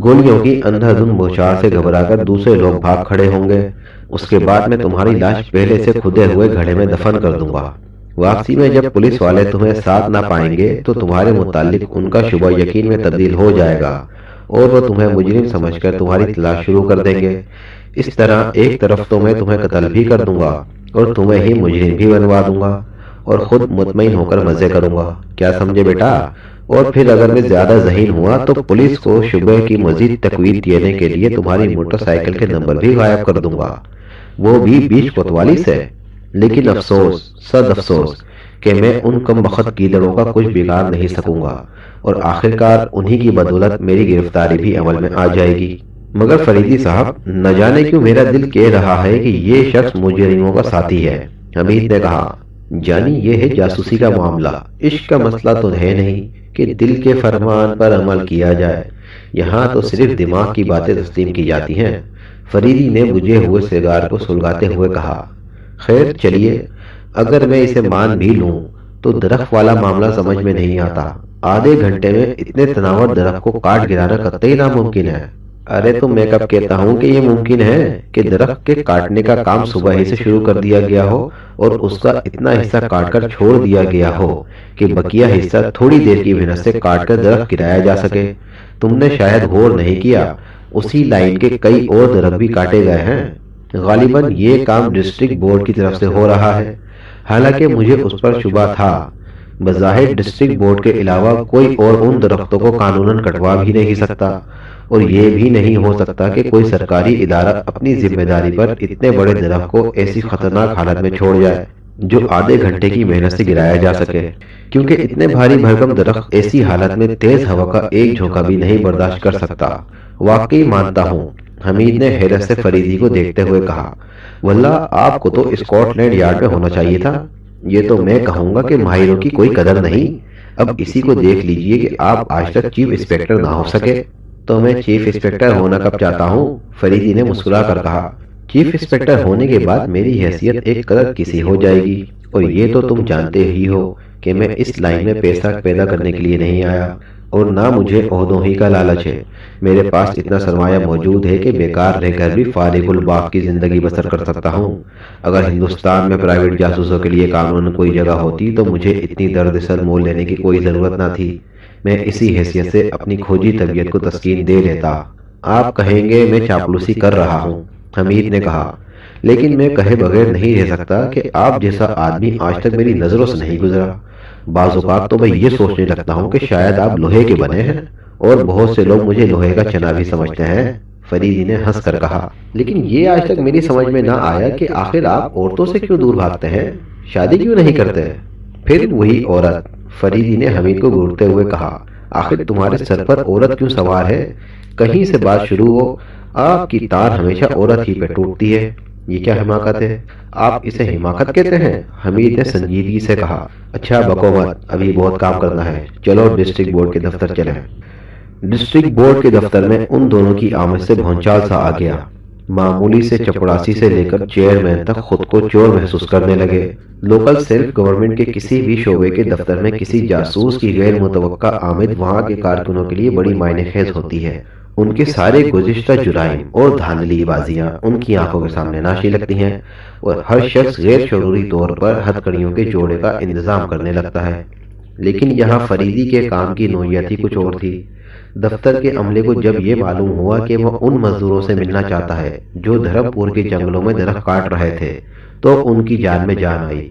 گولیوں کی اندھا دھند بوچھار سے گھبرا کر دوسرے لوگ بھاگ کھڑے ہوں گے۔ اس کے بعد میں تمہاری لاش پہلے سے کھدے ہوئے گڑھے میں دفن کر دوں گا۔ واپسی میں جب پولیس والے تمہیں ساتھ نہ پائیں گے تو تمہارے متعلق ان کا شبہ یقین میں تبدیل ہو جائے گا اور وہ تمہیں مجرم سمجھ کر تمہاری تلاش شروع کر دیں گے۔ اس طرح ایک طرف تو میں تمہیں قتل بھی کر دوں گا اور تمہیں ہی مجرم بھی بنوا دوں گا اور خود مطمئن ہو کر مزے کروں گا۔ کیا سمجھے بیٹا؟ اور پھر اگر میں زیادہ ذہین ہوا تو پولیس کو شبہ کی مزید تقویت دینے کے لیے تمہاری موٹر سائیکل کے نمبر بھی غائب کر دوں گا، وہ بھی بیچ کوتوالی سے۔ لیکن افسوس، صد افسوس کہ میں ان کم بخت کیلروں کا کچھ بگاڑ نہیں سکوں گا اور آخرکار انہی کی بدولت میری گرفتاری بھی عمل میں آ جائے گی۔ مگر فریدی صاحب، نہ جانے کیوں میرا دل کہہ رہا ہے کہ یہ شخص مجرموں کا ساتھی ہے۔ حمید نے کہا، جانی یہ ہے جاسوسی کا معاملہ، عشق کا مسئلہ تو ہے نہیں کہ دل کے فرمان پر عمل کیا جائے، یہاں تو صرف دماغ کی باتیں تسلیم کی جاتی ہیں۔ فریدی نے بجھے ہوئے سگار کو سلگاتے ہوئے کہا، خیر چلیے، اگر میں اسے مان بھی لوں تو درخت والا معاملہ سمجھ میں نہیں آتا۔ آدھے گھنٹے میں اتنے تناور درخت کو کاٹ گرانا قطعی ناممکن ہے۔ ارے تو میں کب کہتا ہوں کہ یہ ممکن ہے کہ درخت کے کاٹنے کا کام صبح ہی سے شروع کر دیا گیا ہو اور اس کا اتنا حصہ کاٹ کر چھوڑ دیا گیا ہو کہ بقیہ حصہ تھوڑی دیر کی محنت سے کاٹ کر درخت گرایا جا سکے۔ تم نے شاید غور نہیں کیا، اسی لائن کے کئی اور درخت بھی کاٹے گئے ہیں۔ غالباً یہ کام ڈسٹرکٹ بورڈ کی طرف سے ہو رہا ہے، حالانکہ مجھے اس پر شبہ تھا۔ بظاہر ڈسٹرکٹ بورڈ کے علاوہ کوئی اور ان درختوں کو قانوناً کٹوا بھی نہیں سکتا، اور یہ بھی نہیں ہو سکتا کہ کوئی سرکاری ادارہ اپنی ذمہ داری پر اتنے بڑے درخت کو ایسی خطرناک حالت میں چھوڑ جائے جو آدھے گھنٹے کی محنت سے گرایا جا سکے، کیونکہ اتنے بھاری بھرکم درخت ایسی حالت میں تیز ہوا کا ایک جھونکا بھی نہیں برداشت کر سکتا۔ واقعی مانتا ہوں، حمید نے حیرت سے فریدی کو دیکھتے ہوئے کہا، واللہ آپ کو تو اسکاٹ لینڈ یارڈ میں ہونا چاہیے تھا۔ یہ تو میں کہوں گا کہ ماہروں کی کوئی قدر نہیں۔ اب اسی کو دیکھ لیجئے کہ آپ آج تک چیف انسپیکٹر نہ ہو سکے تو میں چیف انسپیکٹر ہونا کب چاہتا ہوں؟ فریدی نے مسکرا کر کہا، چیف انسپیکٹر ہونے کے بعد میری حیثیت ایک قدر کسی ہو جائے گی، اور یہ تو تم جانتے ہی ہو کہ میں اس لائن میں پیسہ پیدا کرنے کے لیے نہیں آیا، اور نہ مجھے عہدوں ہی کا لالچ ہے۔ میرے پاس اتنا سرمایہ موجود ہے کہ بیکار رہ کر بھی فارغ الباغ کی زندگی بسر کر سکتا ہوں۔ اگر ہندوستان میں پرائیویٹ جاسوسوں کے لیے قانون کوئی جگہ ہوتی تو مجھے اتنی درد سر مول لینے کی کوئی ضرورت نہ تھی، میں اسی حیثیت سے اپنی کھوجی طبیعت کو تسکین دے لیتا۔ آپ کہیں گے میں چاپلوسی کر رہا ہوں، حمید نے کہا، لیکن میں کہے بغیر نہیں رہ سکتا کہ آپ جیسا آدمی آج تک میری نظروں سے نہیں گزرا۔ بعض اوقات تو میں یہ سوچنے لگتا ہوں کہ شاید آپ لوہے کے بنے ہیں، اور بہت سے لوگ مجھے لوہے کا چنا بھی سمجھتے ہیں۔ فریدی نے ہنس کر کہا، لیکن یہ آج تک میری سمجھ میں نہ آیا کہ آخر آپ عورتوں سے کیوں دور بھاگتے ہیں، شادی کیوں نہیں کرتے؟ پھر وہی عورت، فریدی نے حمید کو گھورتے ہوئے کہا، آخر تمہارے سر پر عورت کیوں سوار ہے؟ کہیں سے بات شروع ہو، آپ کی تار ہمیشہ عورت ہی پہ ٹوٹتی ہے۔ یہ کیا حماقت ہے؟ آپ اسے حماقت کہتے ہیں؟ حمید نے سنجیدگی سے کہا، اچھا بکو مت، ابھی بہت کام کرنا ہے، چلو ڈسٹرکٹ بورڈ کے دفتر چلیں۔ ڈسٹرکٹ بورڈ کے دفتر میں ان دونوں کی آمد سے بھونچال سا آ گیا۔ معمولی سے چپڑاسی سے لے کر چیئرمین تک خود کو چور محسوس کرنے لگے۔ لوکل سیلف گورنمنٹ کے کسی بھی شعبے کے دفتر میں کسی جاسوس کی غیر متوقع آمد وہاں کے کارکنوں کے لیے بڑی معنی خیز ہوتی ہے۔ ان کے سارے گزشتہ جرائم اور دھاندلی بازیاں ان کی آنکھوں کے سامنے ناشی لگتی ہیں، اور ہر شخص غیر شعوری طور پر ہتھکڑیوں کے جوڑے کا انتظام کرنے لگتا ہے۔ لیکن یہاں فریدی کے کام کی نوعیت ہی کچھ اور تھی۔ دفتر کے عملے کو جب یہ معلوم ہوا کہ وہ ان مزدوروں سے ملنا چاہتا ہے جو دھرم پور کے جنگلوں میں درخت کاٹ رہے تھے، تو ان کی جان میں جان آئی۔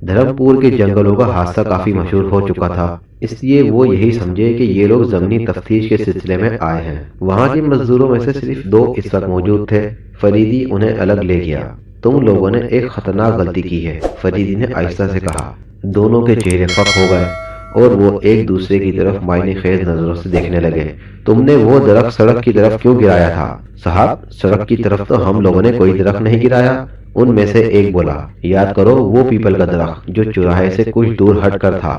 دھرم پور کے جنگلوں کا حادثہ کافی مشہور ہو چکا تھا، اس لیے وہ یہی سمجھے کہ یہ لوگ زمینی تفتیش کے سلسلے میں آئے ہیں۔ وہاں کے مزدوروں میں سے صرف 2 اس وقت موجود تھے۔ فریدی انہیں الگ لے گیا۔ تم لوگوں نے ایک خطرناک غلطی کی ہے، فریدی نے آہستہ سے کہا۔ دونوں کے چہرے پک ہو گئے اور وہ ایک دوسرے کی طرف معنی خیز نظروں سے دیکھنے لگے۔ تم نے وہ درخت سڑک کی طرف کیوں گرایا تھا؟ صاحب، سڑک کی طرف تو ہم لوگوں نے کوئی درخت نہیں گرایا، ان میں سے ایک بولا، یاد کرو وہ پیپل کا درخت جو چوراہے سے کچھ دور ہٹ کر تھا۔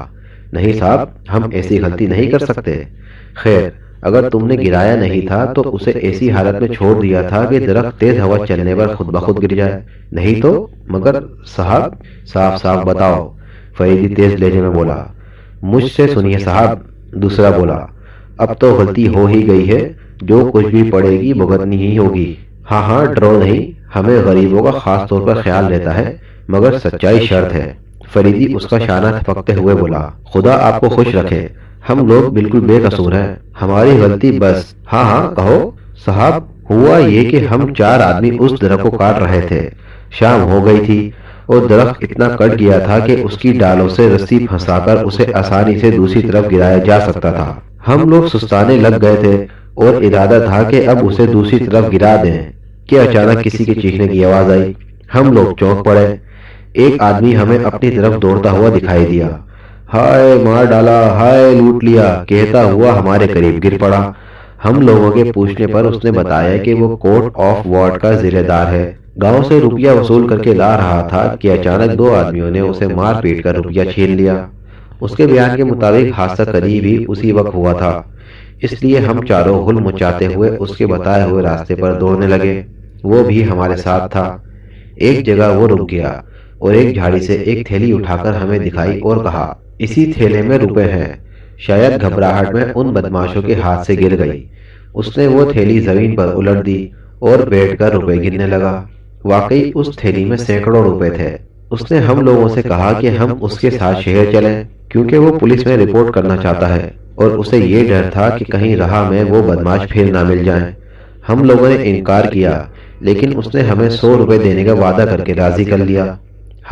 نہیں صاحب، ہم ایسی غلطی نہیں کر سکتے۔ خیر، اگر تم نے گرایا نہیں تھا تو اسے ایسی حالت میں چھوڑ دیا تھا کہ درخت تیز ہوا چلنے پر خود بخود گر جائے، نہیں تو؟ مگر صاحب، صاف صاف بتاؤ، فریدی تیز لہجے میں بولا۔ مجھ سے سنیے صاحب، دوسرا بولا، اب تو غلطی ہو ہی گئی ہے، جو کچھ بھی پڑے گی بھگتنی ہی ہوگی۔ ہاں ہاں، ڈرو نہیں، ہمیں غریبوں کا خاص طور پر خیال رہتا ہے، مگر سچائی شرط ہے۔ فریدی اس کا شانہ تھپکتے ہوئے بولا، خدا آپ کو خوش رکھے، ہم لوگ بالکل بے قصور ہیں، ہماری غلطی بس۔ ہاں ہاں کہو۔ صاحب، ہوا یہ کہ ہم چار آدمی اس درخت کو کاٹ رہے تھے، شام ہو گئی تھی اور درخت اتنا کٹ گیا تھا کہ اس کی ڈالوں سے رسی پھنسا کر اسے آسانی سے دوسری طرف گرایا جا سکتا تھا۔ ہم لوگ سستانے لگ گئے تھے اور ارادہ تھا کہ اب اسے دوسری طرف گرا دیں کہ اچانک کسی کے چیخنے کی آواز آئی۔ ہم لوگ چونک پڑے، ایک آدمی ہمیں اپنی طرف دوڑتا ہوا دکھائی دیا۔ ہائے مار ڈالا، ہائے لوٹ لیا کہتا ہوا ہمارے قریب گر پڑا۔ ہم لوگوں کے پوچھنے پر اس نے بتایا کہ وہ کورٹ آف وارڈ کا ذمہ دار ہے، گاؤں سے روپیہ وصول کر کے لا رہا تھا کہ اچانک دو آدمیوں نے اسے مار پیٹ کر روپیہ چھین لیا۔ اس کے بیان کے مطابق حادثہ قریب ہی اسی وقت ہوا تھا، اس لیے ہم چاروں ہل مچاتے ہوئے اس کے بتائے ہوئے راستے پر دوڑنے لگے۔ وہ بھی ہمارے ساتھ تھا۔ ایک جگہ وہ رک گیا اور ایک جھاڑی سے ایک تھیلی اٹھا کر ہمیں دکھائی اور کہا، اسی تھیلے میں روپے ہیں۔ شاید گھبراہٹ میں ان بدماشوں کے ہاتھ سے گر گئی۔ اس نے وہ تھیلی زمین پر الٹ دی اور بیٹھ کر روپے گننے لگا۔ واقعی اس تھیلی میں سینکڑوں روپے تھے۔ اس نے ہم لوگوں سے کہا کہ ہم اس کے ساتھ شہر چلیں، کیونکہ وہ پولیس میں رپورٹ کرنا چاہتا ہے اور اسے یہ ڈر تھا کہ کہیں راہ میں وہ بدماش پھر نہ مل جائیں۔ ہم لوگوں نے انکار کیا، لیکن اس نے ہمیں 100 روپے دینے کا وعدہ کر کے راضی کر لیا۔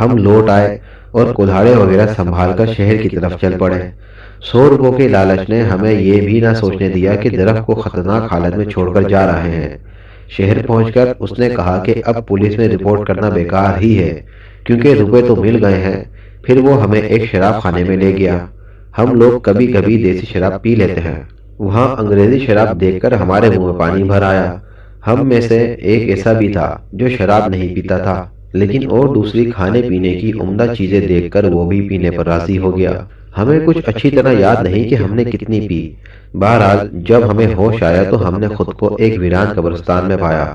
ہم لوٹ آئے اور کلہاڑے وغیرہ سنبھال کر شہر کی طرف چل پڑے۔ 100 روپوں کے لالچ نے ہمیں یہ بھی نہ سوچنے دیا کہ درخت کو خطرناک حالت میں چھوڑ کر جا رہے ہیں۔ شہر پہنچ کر اس نے کہا کہ اب پولیس میں رپورٹ کرنا بیکار ہی ہے، کیونکہ روپے تو مل گئے ہیں۔ پھر وہ ہمیں ایک شراب خانے میں لے گیا۔ ہم لوگ کبھی کبھی دیسی شراب پی لیتے ہیں، وہاں انگریزی شراب دیکھ کر ہمارے منہ میں پانی بھر آیا۔ ہم میں سے ایک ایسا بھی تھا جو شراب نہیں پیتا تھا، لیکن اور دوسری کھانے پینے کی عمدہ چیزیں دیکھ کر وہ بھی پینے پر راضی ہو گیا۔ ہمیں کچھ اچھی طرح یاد نہیں کہ ہم نے کتنی پی۔ بہرحال جب ہمیں ہوش آیا تو ہم نے خود کو ایک ویران قبرستان میں پایا۔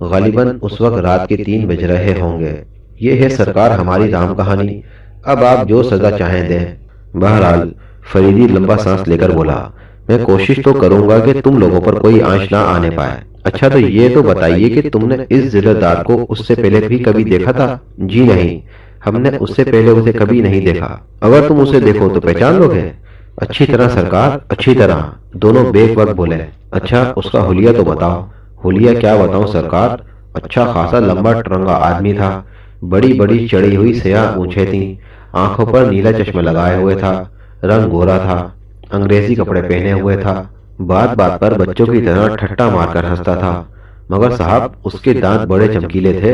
غالباً اس وقت رات کے 3 بج رہے ہوں گے۔ یہ ہے سرکار ہماری رام کہانی، اب آپ جو سزا چاہیں دیں۔ بہرحال فریدی لمبا سانس لے کر بولا، میں کوشش تو کروں گا کہ تم لوگوں پر کوئی آنچ نہ آنے پائے۔ اچھا تو یہ تو بتائیے کہ تم نے اس ذمہ دار کو اس سے پہلے بھی کبھی دیکھا تھا؟ جی نہیں، ہم نے اس سے پہلے اسے کبھی نہیں دیکھا۔ اگر تم اسے دیکھو تو پہچان لو گے؟ اچھی طرح سرکار، اچھی طرح، دونوں بیک وقت بولے۔ اچھا اس کا حلیہ تو بتاؤ۔ حلیہ کیا بتاؤں سرکار، اچھا خاصا لمبا ٹرنگا آدمی تھا، بڑی بڑی چڑی ہوئی سیاہ مونچھیں تھیں، آنکھوں پر نیلا چشمہ لگائے ہوئے تھا، رنگ گورا تھا، انگریزی کپڑے پہنے ہوئے تھا، بات بات پر بچوں کی طرح ٹھٹا مار کر ہنستا تھا۔ مگر صاحب اس کے دانت بڑے چمکیلے تھے،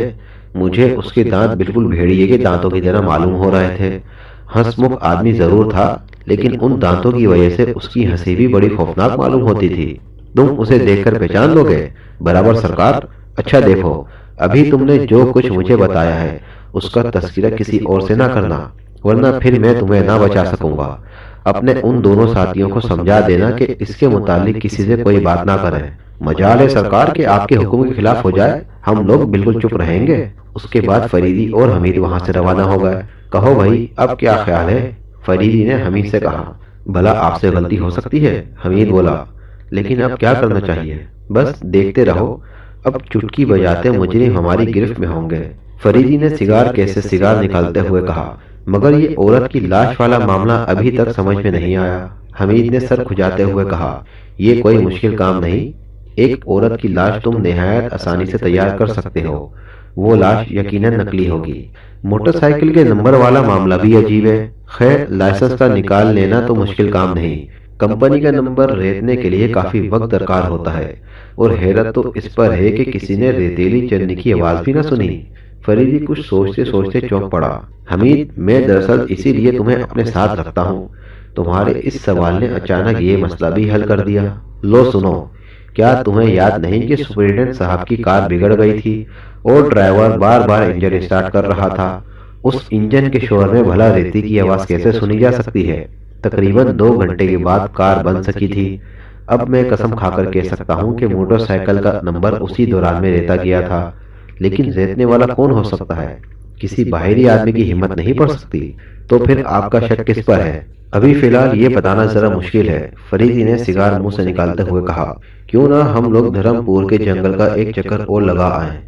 مجھے اس کے دانت بالکل بھیڑیے کے دانتوں کی طرح معلوم ہو رہے تھے۔ ہنس مکھ آدمی ضرور تھا، لیکن ان دانتوں کی وجہ سے اس کی ہنسی بھی بڑی خوفناک معلوم ہوتی تھی۔ تم اسے دیکھ کر پہچان لو گے؟ برابر سرکار۔ اچھا دیکھو، ابھی تم نے جو کچھ مجھے بتایا ہے اس کا تذکرہ کسی اور سے نہ کرنا، ورنہ پھر میں تمہیں نہ بچا سکوں گا۔ اپنے ان دونوں ساتھیوں کو سمجھا دینا کہ اس کے متعلق کسی سے کوئی بات نہ کریں۔ مجال ہے سرکار کہ آپ کے حکم کے خلاف ہو جائے، ہم لوگ بالکل چپ رہیں گے۔ اس کے بعد فریدی اور حمید وہاں سے روانہ ہو گئے۔ کہو بھائی، اب کیا خیال ہے؟ فریدی نے حمید سے کہا۔ بھلا آپ سے غلطی ہو سکتی ہے، حمید بولا، لیکن اب کیا کرنا چاہیے؟ بس دیکھتے رہو، اب چٹکی بجاتے مجرم ہماری گرفت میں ہوں گے۔ فریدی نے سگار کیس سے سگار نکالتے ہوئے کہا، مگر یہ عورت کی لاش والا معاملہ ابھی تک سمجھ میں نہیں آیا۔ حمید نے سر کھجاتے ہوئے کہا، یہ کوئی مشکل کام نہیں، ایک عورت کی لاش تم نہایت آسانی سے تیار کر سکتے ہو، وہ لاش یقیناً نقلی ہوگی۔ موٹر سائیکل کے نمبر والا معاملہ بھی عجیب ہے، خیر لائسنس کا نکال لینا تو مشکل کام نہیں، کمپنی کا نمبر ریتنے کے لیے کافی وقت درکار ہوتا ہے، اور حیرت تو اس پر ہے کہ کسی نے ریتیلی چلنے کی آواز بھی نہ سنی۔ فریدی کچھ سوچتے سوچتے چونک پڑا۔ حمید، میں دراصل اسی لیے تمہیں اپنے ساتھ رکھتا ہوں، تمہارے اس سوال نے اچانک یہ مسئلہ بھی حل کر دیا۔ لو سنو، کیا تمہیں یاد نہیں کہ سپرنٹینڈنٹ صاحب کی کار بگڑ گئی تھی اور ڈرائیور بار بار انجن اسٹارٹ کر رہا تھا؟ اس انجن کے شور میں بھلا ریتی کی آواز کیسے سنی جا سکتی ہے؟ تقریباً 2 گھنٹے کے بعد کار بن سکی تھی۔ اب میں قسم کھا کر کہہ سکتا ہوں کہ موٹر سائیکل کا نمبر اسی دوران میں ریتا گیا تھا، لیکن ریتنے والا کون ہو سکتا ہے؟ کسی باہری آدمی کی ہمت نہیں پڑ سکتی۔ تو پھر آپ کا شک کس پر ہے؟ ابھی فی الحال یہ بتانا ذرا مشکل ہے، فریدی نے سگار منہ سے نکالتے ہوئے کہا۔ کیوں نہ ہم لوگ دھرم پور کے جنگل کا ایک چکر اور لگا آئیں۔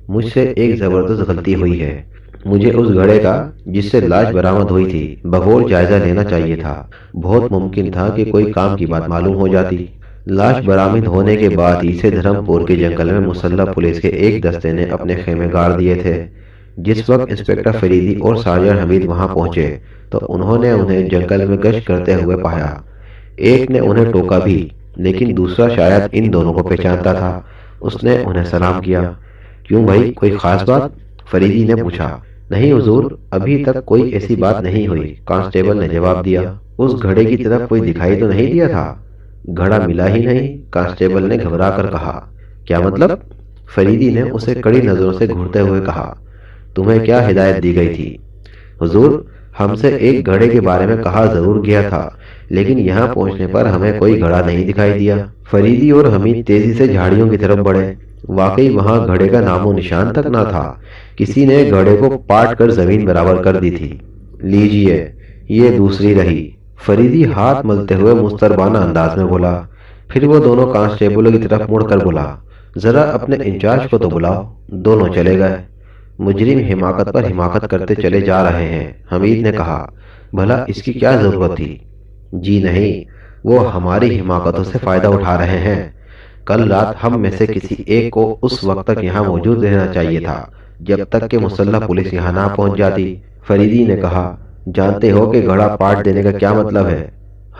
مجھ سے ایک زبردست غلطی ہوئی ہے۔ مجھے اس گھڑے کا جس سے لاش برآمد ہوئی تھی بغور جائزہ لینا چاہیے تھا۔ بہت ممکن تھا کہ کوئی کام کی بات معلوم ہو جاتی۔ لاش برآمد ہونے کے بعد ہی سے دھرم پور کے جنگل میں مسلح پولیس کے ایک دستے نے اپنے خیمے گاڑ دیے تھے۔ جس وقت انسپکٹر فریدی اور سارجنٹ حمید وہاں پہنچے تو انہوں نے انہیں جنگل میں گشت کرتے ہوئے پایا۔ ایک نے انہیں ٹوکا بھی، لیکن دوسرا شاید ان دونوں کو پہچانتا تھا۔ اس نے انہیں سلام کیا۔ کیوں بھائی، کوئی خاص بات؟ فریدی نے پوچھا۔ نہیں حضور، ابھی تک کوئی ایسی بات نہیں ہوئی، کانسٹیبل نے جواب دیا۔ اس گھڑے کی طرف کوئی دکھائی تو نہیں دیا تھا؟ گھڑا ملا ہی نہیں، کانسٹیبل نے گھبرا کر کہا۔ کیا مطلب؟ فریدی نے اسے کڑی نظروں سے گھورتے ہوئے کہا۔ تمہیں کیا ہدایت دی گئی تھی؟ حضور، ہم سے ایک گھڑے کے بارے میں کہا ضرور گیا تھا، لیکن یہاں پہنچنے پر ہمیں کوئی گھڑا نہیں دکھائی دیا۔ فریدی اور حمید تیزی سے جھاڑیوں کی طرف بڑھے۔ واقعی وہاں گھڑے کا نام و نشان تک نہ تھا۔ کسی نے گھڑے کو پاٹ کر زمین برابر کر دی تھی۔ لیجئے، یہ دوسری رہی، فریدی ہاتھ ملتے ہوئے مستربانہ انداز میں بولا۔ پھر وہ دونوں کانسٹیبلوں کی طرف مڑ کر بولا، ذرا اپنے انچارج کو تو بلاؤ۔ دونوں چلے گئے۔ مجرم حماقت پر حماقت کرتے چلے جا رہے ہیں، حمید نے کہا۔ بھلا اس کی کیا ضرورت تھی؟ جی نہیں، وہ ہماری حماقتوں سے فائدہ اٹھا رہے ہیں۔ کل رات ہم میں سے کسی ایک کو اس وقت تک یہاں موجود رہنا چاہیے تھا جب تک کہ مسلح پولیس یہاں نہ پہنچ جاتی، فریدی نے کہا۔ جانتے ہو کہ گھڑا پاٹ دینے کا کیا مطلب ہے؟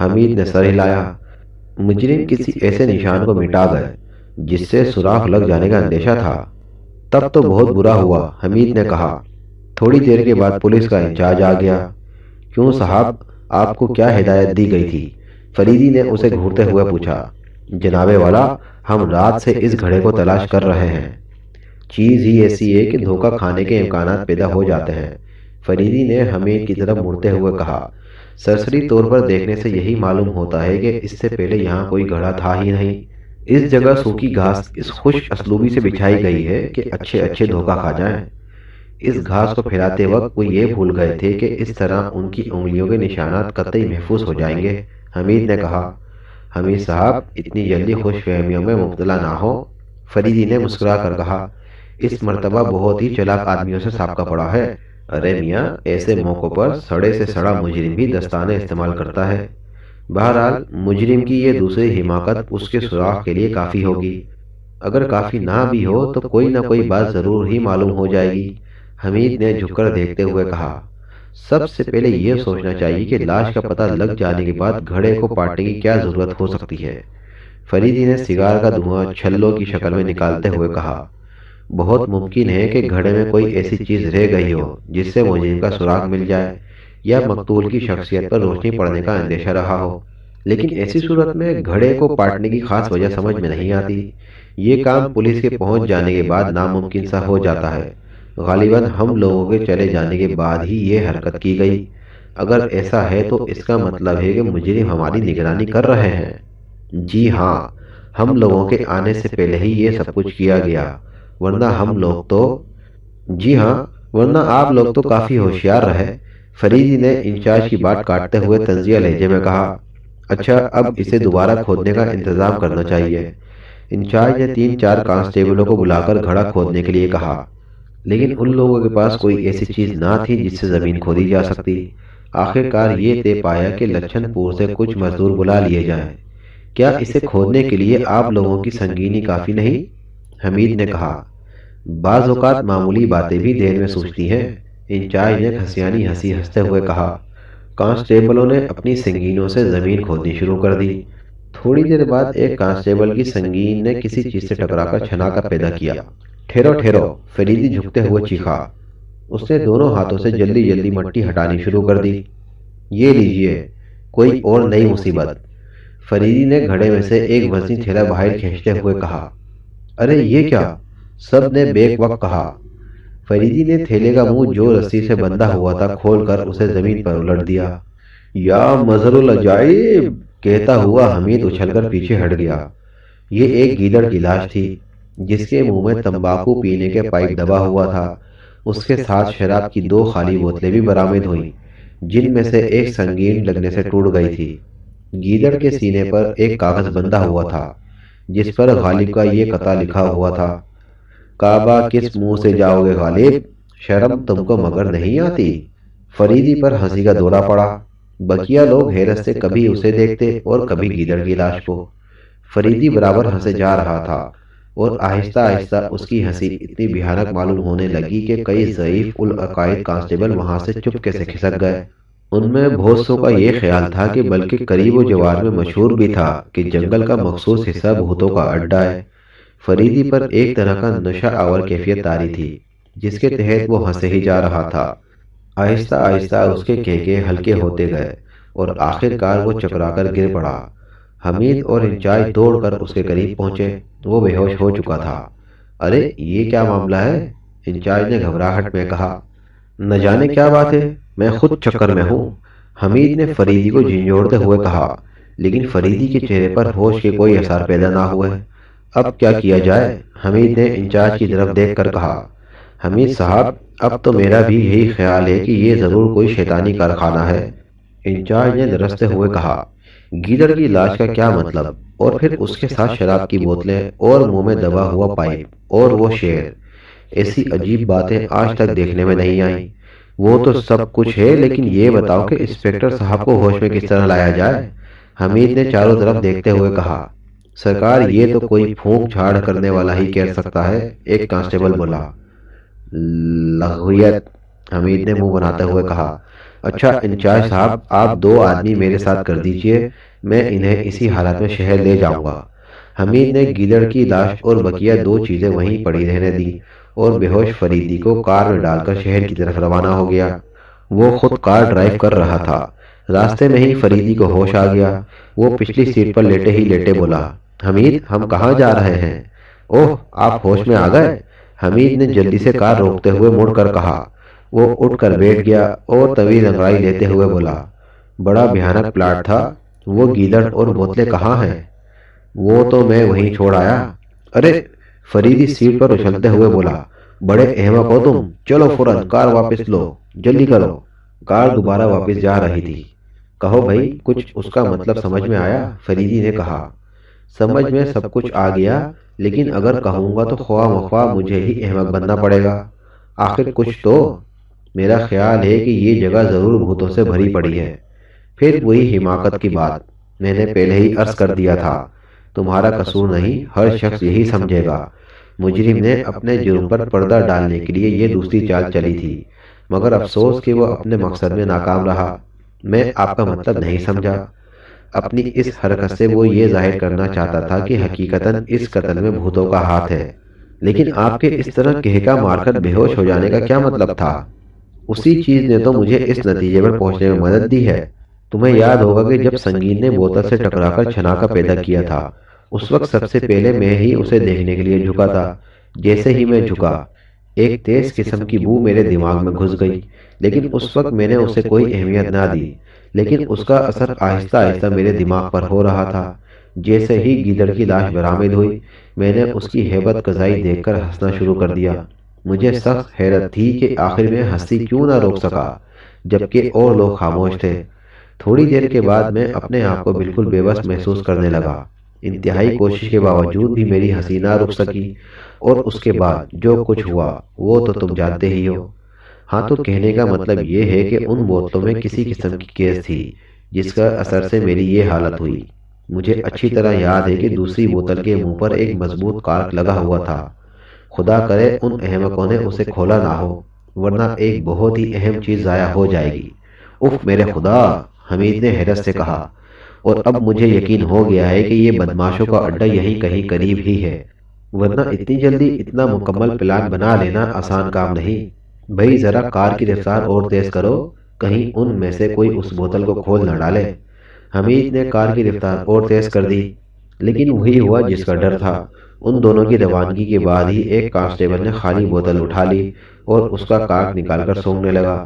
حمید نے سر ہلایا۔ مجرم کسی ایسے نشان کو مٹا گئے جس سے سوراخ لگ جانے کا اندیشہ تھا۔ تب تو بہت برا ہوا، حمید نے کہا۔ تھوڑی دیر کے بعد پولیس کا انچارج آ گیا۔ کیوں صاحب، آپ کو کیا ہدایت دی گئی تھی؟ فریدی نے اسے گھورتے ہوئے پوچھا۔ جناب والا، ہم رات سے اس گھڑے کو تلاش کر رہے ہیں۔ چیز ہی ایسی ہے کہ دھوکہ کھانے کے امکانات پیدا ہو جاتے ہیں، فریدی نے حمید کی طرف مڑتے ہوئے کہا۔ سرسری طور پر دیکھنے سے یہی معلوم ہوتا ہے کہ اس سے پہلے یہاں کوئی گھڑا تھا ہی نہیں۔ اس جگہ سوکھی گھاس اس خوش اسلوبی سے بچھائی گئی ہے کہ اچھے اچھے دھوکہ کھا جائیں۔ اس گھاس کو پھیلاتے وقت وہ یہ بھول گئے تھے کہ اس طرح ان کی انگلیوں کے نشانات قطعی محفوظ ہو جائیں گے، حمید نے کہا۔ حمید صاحب، اتنی جلدی خوش فہمیوں میں مبتلا نہ ہو، فریدی نے مسکرا کر کہا۔ اس مرتبہ بہت ہی چلاک آدمیوں سے سابقہ پڑا ہے۔ ارے میاں، ایسے موقعوں پر سڑے سے سڑا مجرم بھی دستانے استعمال کرتا ہے۔ بہرحال مجرم کی یہ دوسری حماقت اس کے سراغ کے لیے کافی ہوگی۔ اگر کافی نہ بھی ہو تو کوئی نہ کوئی بات ضرور ہی معلوم ہو جائے گی، حمید نے جھک کر دیکھتے ہوئے کہا۔ سب سے پہلے یہ سوچنا چاہیے کہ لاش کا پتہ لگ جانے کے بعد گھڑے کو پاٹنے کی کیا ضرورت ہو سکتی ہے، فریدی نے سگار کا دھواں چھلوں کی شکل میں نکالتے ہوئے کہا۔ بہت ممکن ہے کہ گھڑے میں کوئی ایسی چیز رہ گئی ہو جس سے مجرم کا سراغ مل جائے، یا مقتول کی شخصیت پر روشنی پڑنے کا اندیشہ رہا ہو۔ لیکن ایسی صورت میں گھڑے کو پاٹنے کی خاص وجہ سمجھ میں نہیں آتی۔ یہ کام پولیس کے پہنچ جانے کے بعد ناممکن سا ہو جاتا ہے۔ غالباً ہم لوگوں کے چلے جانے کے بعد ہی یہ حرکت کی گئی۔ اگر ایسا ہے تو اس کا مطلب ہے کہ مجرم ہماری نگرانی کر رہے ہیں۔ جی ہاں، ہم لوگوں کے آنے سے پہلے ہی یہ سب کچھ کیا گیا، ورنہ ہم لوگ تو جی ہاں، ورنہ آپ لوگ تو کافی ہوشیار رہے، فریدی نے انچارج کی بات کاٹتے ہوئے طنزیہ لہجے میں کہا۔ اچھا، اب اسے دوبارہ کھودنے کا انتظام کرنا چاہیے۔ انچارج نے 3-4 کانسٹیبلوں کو بلا کر گھڑا کھودنے کے لیے کہا، لیکن ان لوگوں کے پاس کوئی ایسی چیز نہ تھی جس سے زمین کھودی جا سکتی۔ آخر کار یہ طے پایا کہ لچھن پور سے کچھ مزدور بلا لیے جائیں۔ کیا اسے کھودنے کے لیے آپ لوگوں کی سنگینی کافی نہیں؟ حمید نے کہا۔ بعض اوقات معمولی باتیں بھی دیر میں سوچتی ہیں، انچارج نے کھسیانی ہنسی ہنستے ہوئے کہا۔ کانسٹیبلوں نے اپنی سنگینوں سے زمین کھودنی شروع کر دی۔ تھوڑی دیر بعد ایک کانسٹیبل کی سنگین نے کسی چیز سے ٹکرا کر چھناکا پیدا کیا۔ ٹھہرو ٹھہرو، فریدی جھکتے ہوئے چیخا۔ اس نے دونوں ہاتھوں سے جلدی جلدی مٹی ہٹانی شروع کر دی۔ یہ لیجئے، کوئی اور نئی مصیبت۔ فریدی نے گھڑے میں سے ایک وزنی تھیلا باہر کھینچتے ہوئے کہا، ارے یہ کیا؟ سب نے بیک وقت کہا۔ فریدی نے تھیلے کا منہ جو رسی سے بندھا ہوا تھا کھول کر اسے زمین پر الٹ دیا۔ یا مظہر العجائب! کہتا ہوا حمید اچھل کر پیچھے ہٹ گیا۔ یہ ایک گیدڑ کی لاش تھی جس کے منہ میں تمباکو پینے کے پائپ دبا ہوا تھا۔ اس کے ساتھ شراب کی دو خالی بوتلیں بھی برآمد ہوئیں، جن میں سے ایک سنگین لگنے سے ٹوٹ گئی تھی۔ گیدڑ کے سینے پر ایک کاغذ بندھا ہوا تھا جس پر غالب کا یہ قطع لکھا ہوا تھا، کعبہ کس منہ سے جاؤ گے غالب، شرم تم کو مگر نہیں آتی؟ فریدی پر ہنسی کا دورہ پڑا۔ بقیہ لوگ حیرت سے کبھی اسے دیکھتے اور کبھی گیدڑ کی لاش کو۔ فریدی برابر ہنسے جا رہا تھا اور آہستہ آہستہ اس کی ہنسی اتنی بھیانک معلوم ہونے لگی کہ کئی ضعیف العقائد کانسٹیبل وہاں سے چپکے سے کھسک گئے۔ ان میں بہت سو کا یہ خیال تھا کہ بلکہ قریب و جوار میں مشہور بھی تھا کہ جنگل کا مخصوص حصہ بھوتوں کا اڈا ہے۔ فریدی پر ایک طرح کا نشہ آور کیفیت طاری تھی جس کے تحت وہ ہنسے ہی جا رہا تھا۔ آہستہ آہستہ اس کے کہکے ہلکے ہوتے گئے اور آخر کار وہ چکرا کر گر پڑا۔ حمید اور انچارج دوڑ کر اس کے قریب پہنچے۔ وہ بے ہوش ہو چکا تھا۔ ارے یہ کیا معاملہ ہے؟ انچارج نے گھبراہٹ میں کہا۔ نہ جانے کیا بات ہے، میں خود چکر میں ہوں، حمید نے فریدی کو جھنجھوڑتے ہوئے کہا، لیکن فریدی کے چہرے پر ہوش کے کوئی اثر پیدا نہ ہوئے۔ اب کیا کیا جائے؟ حمید نے انچارج کی طرف دیکھ کر کہا۔ حمید صاحب، اب تو میرا بھی یہی خیال ہے کہ یہ ضرور کوئی شیطانی کارخانہ ہے، انچارج نے درستے ہوئے کہا۔ گیدڑ کی لاش کا کیا مطلب؟ اور پھر اس کے ساتھ شراب کی بوتلیں اور منہ میں دبا ہوا پائپ اور وہ شعر، ایسی عجیب باتیں آج تک دیکھنے میں نہیں آئیں۔ وہ تو سب کچھ ہے، لیکن یہ بتاؤ کہ انسپکٹر صاحب کو ہوش میں کس طرح لایا جائے؟ حمید نے چاروں طرف دیکھتے ہوئے کہا۔ سرکار، یہ تو کوئی پھونک جھاڑ کرنے والا ہی کہہ سکتا ہے، ایک کانسٹیبل بولا۔ لغویت، حمید نے منہ بناتے ہوئے کہا۔ اچھا انچارج صاحب، آپ دو آدمی میرے ساتھ کر دیجئے، میں انہیں اسی حالت میں شہر لے جاؤں گا۔ حمید نے گیدڑ کی لاش اور بقیہ دو چیزیں وہیں پڑی رہنے دی اور بے ہوش فریدی کو کار میں ڈال کر شہر کی طرف روانہ ہو گیا۔ وہ خود کار ڈرائیو کر رہا تھا۔ راستے میں ہی فریدی کو ہوش آ گیا۔ وہ پچھلی سیٹ پر لیٹے ہی لیٹے بولا، حمید ہم کہاں جا رہے ہیں؟ اوہ، آپ ہوش میں آ گئے؟ حمید نے جلدی سے کار روکتے ہوئے مڑ کر کہا۔ وہ اٹھ کر بیٹھ گیا اور طویل انگڑائی لیتے ہوئے بولا، بڑا بھیانک پلاٹ تھا، وہ گیدڑ اور بوتلیں کہاں ہیں؟ وہ تو میں وہیں چھوڑ آیا۔ ارے، فریدی سیٹ پر اچھلتے ہوئے بولا، بڑے احمق ہو تم، چلو فوراً کار واپس لو، جلدی کرو۔ کار دوبارہ واپس جا رہی تھی۔ کہو بھائی، کچھ اس کا مطلب سمجھ میں آیا؟ فریدی نے کہا۔ سمجھ میں سب کچھ آ گیا، لیکن اگر کہوں گا تو خواہ مخواہ مجھے ہی احمق بننا پڑے گا۔ آخر کچھ تو، میرا خیال ہے کہ یہ جگہ ضرور بھوتوں سے بھری پڑی ہے۔ پھر وہی حماقت کی بات، میں نے پہلے ہی عرض کر دیا تھا، تمہارا قصور نہیں، ہر شخص یہی سمجھے گا۔ مجرم نے اپنے جرم پر پردہ ڈالنے کے لیے یہ دوسری چال چلی تھی، مگر افسوس کہ وہ اپنے مقصد میں ناکام رہا۔ میں آپ کا مطلب نہیں سمجھا۔ اپنی اس حرکت سے وہ یہ ظاہر کرنا چاہتا تھا کہ حقیقتاً اس قتل میں بھوتوں کا ہاتھ ہے، لیکن آپ کے اس طرح کہکا مار کر بے ہوش ہو جانے کا کیا مطلب تھا؟ اسی چیز نے تو مجھے اس نتیجے پر پہنچنے میں مدد دی ہے۔ تمہیں یاد ہوگا کہ جب سنگین نے بوتل سے ٹکرا کر چھناکا پیدا کیا تھا، اس وقت سب سے پہلے میں ہی اسے دیکھنے کے لیے جھکا تھا۔ جیسے ہی میں جھکا، ایک تیز قسم کی بو میرے دماغ میں گھس گئی، لیکن اس وقت میں نے اسے کوئی اہمیت نہ دی، لیکن اس کا اثر آہستہ آہستہ میرے دماغ پر ہو رہا تھا۔ جیسے ہی گیدڑ کی لاش برآمد ہوئی، میں نے اس کی ہیبت قضائی دیکھ کر ہنسنا شروع کر دیا۔ مجھے سخت حیرت تھی کہ آخر میں ہنسی کیوں نہ روک سکا، جبکہ اور لوگ خاموش تھے۔ تھوڑی دیر کے بعد میں اپنے آپ کو بالکل بے بس محسوس کرنے لگا۔ انتہائی کوشش کے باوجود بھی میری ہنسی نہ رک سکی، اور اس کے بعد جو کچھ ہوا وہ تو تم جانتے ہی ہو۔ ہاں، تو کہنے کا مطلب یہ ہے کہ ان بوتلوں میں کسی قسم کی گیس تھی جس کا اثر سے میری یہ حالت ہوئی۔ مجھے اچھی طرح یاد ہے کہ دوسری بوتل کے منہ پر ایک مضبوط کارک لگا ہوا تھا۔ خدا کرے ان احمقوں نے اسے کھولا نہ ہو، ورنہ ایک بہت ہی اہم چیز ضائع ہو جائے گی۔ اف میرے خدا، حمید نے حیرت سے کہا، اور اب مجھے یقین ہو گیا ہے کہ یہ بدماشوں کا اڈا یہیں کہیں قریب ہی ہے، ورنہ اتنی جلدی اتنا مکمل پلان بنا لینا آسان کام نہیں۔ بھئی ذرا کار کی رفتار اور تیز کرو، کہیں ان میں سے کوئی اس بوتل کو کھول نہ ڈالے۔ حمید نے کار کی رفتار اور تیز کر دی، لیکن وہی ہوا جس کا ڈر تھا۔ ان دونوں کی روانگی کے بعد ہی ایک کانسٹیبل نے خالی بوتل اٹھا لی اور اس کا کارک نکال کر سونگنے لگا۔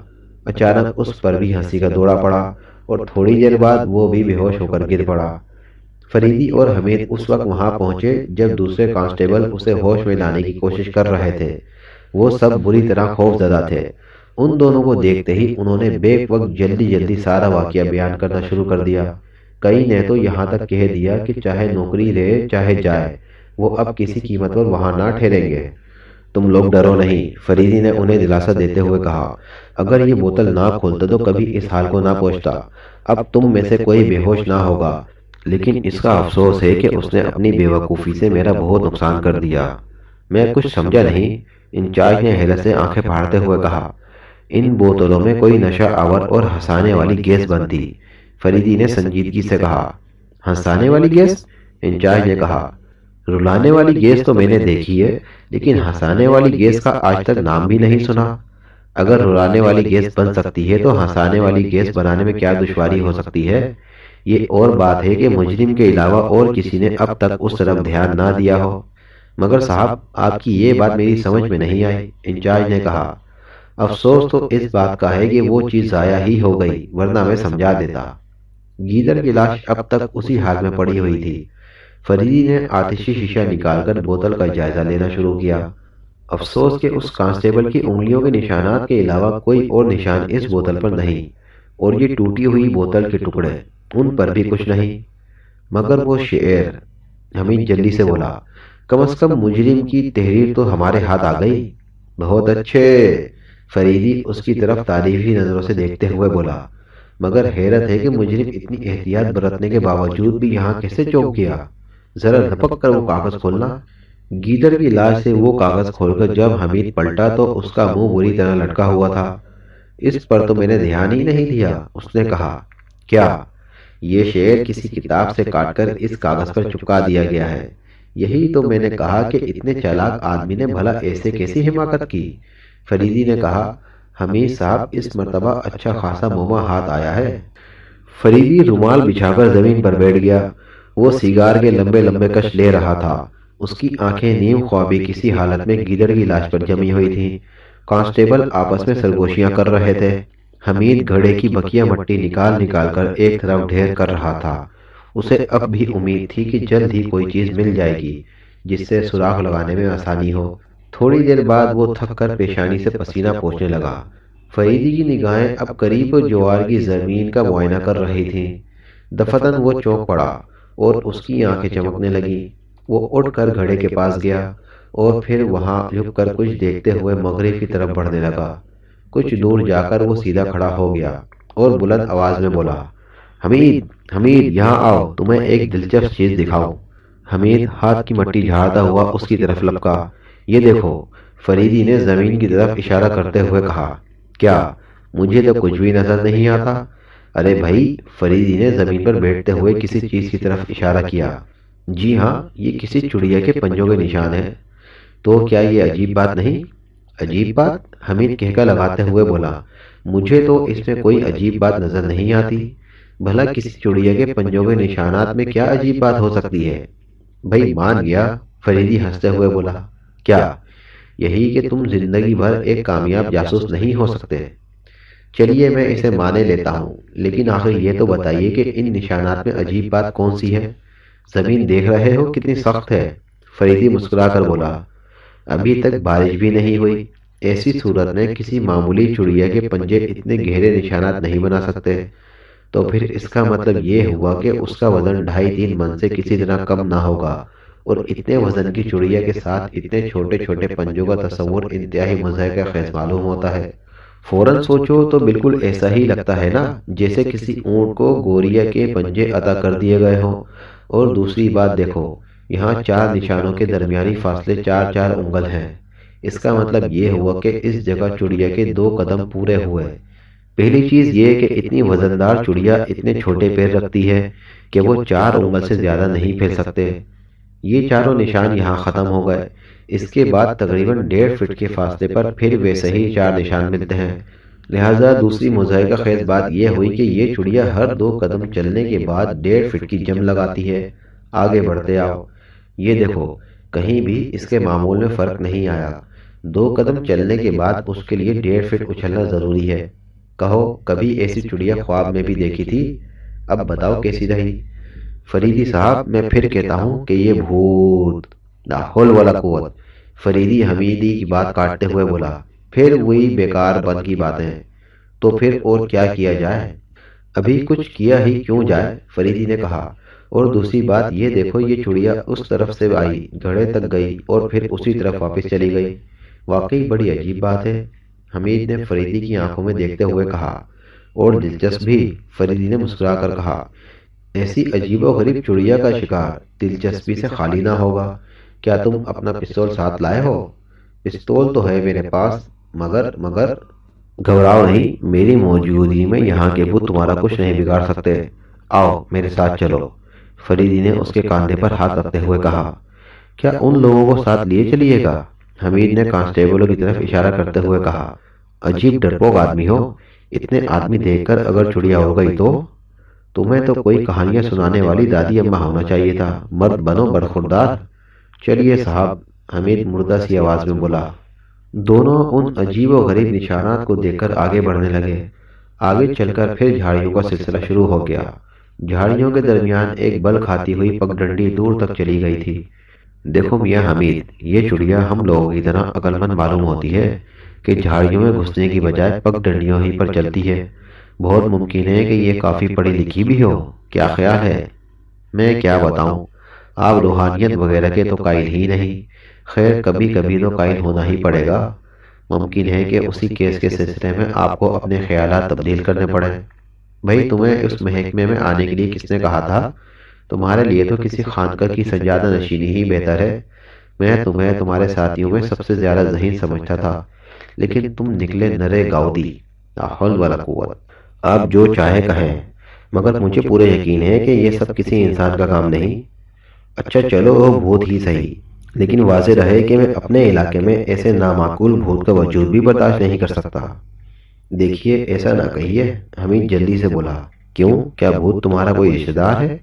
اچانک اس پر بھی ہنسی کا دورہ پڑا اور تھوڑی دیر بعد وہ بھی بے ہوش ہو کر گر پڑا۔ فریدی اور حمید اس وقت وہاں پہنچے جب دوسرے کانسٹیبل اسے ہوش میں لانے کی کوشش کر رہے تھے۔ وہ سب بری طرح خوف زدہ تھے۔ ان دونوں کو دیکھتے ہی انہوں نے بیک وقت جلدی جلدی سارا واقعہ بیان کرنا شروع کر دیا۔ کئی نے تو یہاں تک کہہ دیا کہ چاہے نوکری رہے چاہے جائے، وہ اب کسی قیمت پر وہاں نہ ٹھہریں گے۔ تم لوگ ڈرو نہیں، فریدی نے انہیں دلاسا دیتے ہوئے کہا۔ اگر یہ بوتل نہ کھولتا تو کبھی اس حال کو نہ پہنچتا۔ اب تم میں سے کوئی بے ہوش نہ ہوگا، لیکن اس کا افسوس ہے کہ اس نے اپنی بے وقوفی سے میرا بہت نقصان کر دیا۔ میں کچھ سمجھا نہیں، انچارج نے حیرت سے آنکھیں پھاڑتے ہوئے کہا۔ ان بوتلوں میں کوئی نشہ آور اور ہنسانے والی گیس بند تھی، فریدی نے سنجیدگی سے کہا۔ ہنسانے والی گیس؟ انچارج نے کہا۔ رلانے والی گیس تو میں نے دیکھی ہے، لیکن ہنسانے والی گیس کا آج تک نام بھی نہیں سنا۔ اگر رلانے والی گیس بن سکتی ہے تو ہنسانے والی گیس بنانے میں کیا دشواری ہو سکتی ہے؟ یہ اور بات ہے کہ مجرم کے علاوہ اور کسی نے اب تک اس طرف دھیان نہ دیا ہو۔ مگر صاحب، آپ کی یہ بات میری سمجھ میں نہیں آئی، انچارج نے کہا۔ افسوس تو اس بات کا ہے کہ وہ چیز ضائع ہی ہو گئی، ورنہ میں سمجھا دیتا۔ گیدڑ کی لاش اب تک اسی حال میں پڑی ہوئی تھی۔ فریدی نے آتشی شیشہ نکال کر بوتل کا جائزہ لینا شروع کیا۔ افسوس کہ اس کانسٹیبل کی انگلیوں کے نشانات کے علاوہ کوئی اور نشان اس بوتل پر نہیں، اور یہ ٹوٹی ہوئی بوتل کے ٹکڑے، ان پر بھی کچھ نہیں۔ مگر وہ شعر، حمید جلدی سے بولا، کم از کم مجرم کی تحریر تو ہمارے ہاتھ آ گئی۔ بہت اچھے، فریدی اس کی طرف تعریفی نظروں سے دیکھتے ہوئے بولا۔ مگر حیرت ہے کہ مجرم اتنی احتیاط برتنے کے باوجود بھی یہاں کیسے چوک گیا؟ ذرا لپک کر وہ کاغذ کھولنا۔ گیدڑ کی لاش سے وہ کاغذ کھول کر جب حمید پلٹا تو اس کا منہ بری طرح لٹکا ہوا تھا۔ اس پر تو میں نے دھیان ہی نہیں دیا، اس نے کہا۔ کیا؟ یہ شعر کسی کتاب سے کاٹ کر اس کاغذ پر چپکا دیا گیا ہے۔ یہی تو میں نے کہا کہ اتنے چالاک آدمی نے بھلا ایسے کیسی حماقت کی؟ فریدی نے کہا۔ حمید صاحب، اس مرتبہ اچھا خاصا موما ہاتھ آیا ہے۔ فریدی رومال بچھا کر زمین پر بیٹھ گیا۔ وہ سیگار کے لمبے لمبے کش لے رہا تھا۔ اس کی آنکھیں نیم خوابی کسی حالت میں گیدڑ کی لاش پر جمی ہوئی تھیں۔ کانسٹیبل آپس میں سرگوشیاں کر رہے تھے۔ حمید گھڑے کی بکیا مٹی نکال نکال کر ایک طرف ڈھیر کر رہا تھا۔ اسے اب بھی امید تھی کہ جلد ہی کوئی چیز مل جائے گی جس سے سوراخ لگانے میں آسانی ہو۔ تھوڑی دیر بعد وہ تھک کر پیشانی سے پسینہ پوچھنے لگا۔ فریدی کی نگاہیں اب قریب جوار کی زمین کا معائنہ کر رہی تھیں۔ دفتن وہ چونک پڑا اور اس کی آنکھیں چمکنے لگیں۔ وہ اٹھ کر گھڑے کے پاس گیا اور پھر وہاں جھک کر کچھ دیکھتے ہوئے مغرب کی طرف بڑھنے لگا۔ کچھ دور جا کر وہ سیدھا کھڑا ہو گیا اور بلند آواز میں بولا، حمید، حمید، یہاں آؤ، تمہیں ایک دلچسپ چیز دکھاؤں۔ حمید ہاتھ کی مٹی جھاڑتا ہوا اس کی طرف لپکا۔ یہ دیکھو، فریدی نے زمین کی طرف اشارہ کرتے ہوئے کہا۔ کیا؟ مجھے تو کچھ بھی نظر نہیں آتا۔ ارے بھائی، فریدی نے زمین پر بیٹھتے ہوئے کسی چیز کی طرف اشارہ کیا۔ جی ہاں، یہ کسی چڑیا کے پنجوں کے نشان ہیں۔ تو کیا یہ عجیب بات نہیں؟ عجیب بات؟ حمید کہکا لگاتے ہوئے بولا، مجھے تو اس میں کوئی عجیب بات نظر نہیں آتی۔ بھلا کسی چڑیا کے پنجوں کے نشانات میں کیا عجیب بات ہو سکتی ہے؟ بھائی مان گیا، فریدی ہنستے ہوئے بولا۔ کیا؟ یہی کہ تم زندگی بھر ایک کامیاب جاسوس نہیں ہو سکتے۔ چلیے میں اسے مانے لیتا ہوں، لیکن آخر یہ تو بتائیے کہ ان نشانات میں عجیب بات کون سی ہے؟ زمین دیکھ رہے ہو کتنی سخت ہے؟ فریدی مسکرا کر بولا۔ ابھی تک بارش بھی نہیں ہوئی، ایسی صورت میں کسی معمولی چڑیا کے پنجے اتنے گہرے نشانات نہیں بنا سکتے۔ تو پھر اس کا مطلب یہ ہوا کہ اس کا وزن 2.5-3 من سے کسی طرح کم نہ ہوگا، اور اتنے وزن کی چڑیا کے ساتھ اتنے چھوٹے چھوٹے پنجوں کا تصور انتہائی مضحکہ خیز معلوم ہوتا ہے۔ فوراً سوچو تو بالکل ایسا ہی لگتا ہے نا، جیسے کسی اونٹ کو گوریا کے پنجے عطا کر دیے گئے ہوں۔ اور دوسری بات دیکھو، یہاں 4 نشانوں کے درمیانی فاصلے 4-4 انگل ہیں۔ اس کا مطلب یہ ہوا کہ اس جگہ چڑیا کے 2 قدم پورے ہوئے۔ پہلی چیز یہ کہ اتنی وزندار چڑیا اتنے چھوٹے پیر رکھتی ہے کہ وہ 4 انگل سے زیادہ نہیں پھیل سکتے۔ یہ چاروں نشان یہاں ختم ہو گئے۔ اس کے بعد تقریباً 1.5 فٹ کے فاصلے پر پھر ویسے ہی 4 نشان ملتے ہیں۔ لہٰذا دوسری مضحکہ خیز بات یہ ہوئی کہ یہ چڑیا ہر 2 قدم چلنے کے بعد 1.5 فٹ کی جم لگاتی ہے۔ آگے بڑھتے آؤ، یہ دیکھو، کہیں بھی اس کے معمول میں فرق نہیں آیا۔ 2 قدم چلنے کے بعد اس کے لیے 1.5 فٹ اچھلنا ضروری ہے۔ کہو کبھی ایسی چڑیا خواب میں بھی دیکھی تھی؟ اب بتاؤ کیسی رہی؟ فریدی صاحب، میں پھر کہتا ہوں کہ یہ بھوت، لا حول ولا قوت۔ فریدی حمیدی کی بات کاٹتے ہوئے بولا، پھر وہی بیکار بن کی باتیں، تو پھر اور کیا کیا جائے؟ ابھی کچھ کیا ہی کیوں جائے؟ فریدی نے کہا، اور دوسری بات یہ دیکھو، یہ چڑیا اس طرف سے آئی، گھڑے تک گئی اور پھر اسی طرف واپس چلی گئی۔ واقعی بڑی عجیب بات ہے، حمید نے فریدی کی آنکھوں میں دیکھتے ہوئے کہا۔ اور دلچسپ بھی، فریدی نے مسکرا کر کہا۔ ایسی عجیب و غریب چڑیا کا شکار دلچسپی سے خالی نہ ہوگا۔ کیا تم اپنا پستول ساتھ لائے ہو؟ پستول تو ہے میرے پاس، مگر گھبراؤ نہیں، میری موجودگی میں یہاں کے بت تمہارا کچھ نہیں بگاڑ سکتے۔ آؤ میرے ساتھ چلو، فریدی نے اس کے کاندھے پر ہاتھ رکھتے ہوئے کہا۔ کیا ان لوگوں کو ساتھ لیے چلیے گا؟ حمید نے کانسٹیبلوں کی طرف اشارہ کرتے ہوئے کہا۔ عجیب ڈرپوک آدمی ہو، اتنے آدمی دیکھ کر اگر چڑیا ہو گئی تو؟ تمہیں تو کوئی کہانیاں سنانے والی دادی اماں ہونا چاہیے تھا، مرد بنو برخوردار۔ چلیے صاحب، حمید مردہ سی آواز میں بولا۔ دونوں ان عجیب و غریب نشانات کو دیکھ کر آگے بڑھنے لگے۔ آگے چل کر پھر جھاڑیوں کا سلسلہ شروع ہو گیا۔ جھاڑیوں کے درمیان ایک بل کھاتی ہوئی پگڈنڈی دور تک چلی گئی تھی۔ دیکھو میاں حمید، یہ چڑیا ہم لوگوں کی طرح عقل مند معلوم ہوتی ہے کہ جھاڑیوں میں گھسنے کی بجائے پگڈنڈیوں ہی پر چلتی ہے۔ بہت ممکن ہے کہ یہ کافی پڑھی لکھی بھی ہو۔ کیا خیال ہے؟ میں کیا بتاؤں، آپ روحانیت وغیرہ کے تو قائل ہی نہیں۔ خیر، کبھی کبھی تو قائل ہونا ہی پڑے گا۔ ممکن ہے کہ اسی کیس کے سلسلے میں آپ کو اپنے خیالات تبدیل کرنے پڑے۔ بھئی، تمہیں اس محکمے میں آنے کے لیے کس نے کہا تھا؟ تمہارے لیے تو کسی خانقاہ کی سجادہ نشینی ہی بہتر ہے۔ میں تمہیں تمہارے ساتھیوں میں سب سے زیادہ ذہین سمجھتا تھا، لیکن تم نکلے نرے گاؤدی، لا حول ولا قوت۔ آپ جو چاہے کہیں، مگر مجھے پورے یقین ہے کہ یہ سب کسی انسان کا کام نہیں۔ اچھا چلو، وہ بھوت ہی صحیح، لیکن واضح رہے کہ میں اپنے علاقے میں ایسے نامعقول بھوت کا وجود بھی برداشت نہیں کر سکتا۔ دیکھیے، ایسا نہ کہیے، حمید جلدی سے بولا۔ کیوں؟ کیا بھوت تمہارا کوئی رشتہ دار ہے؟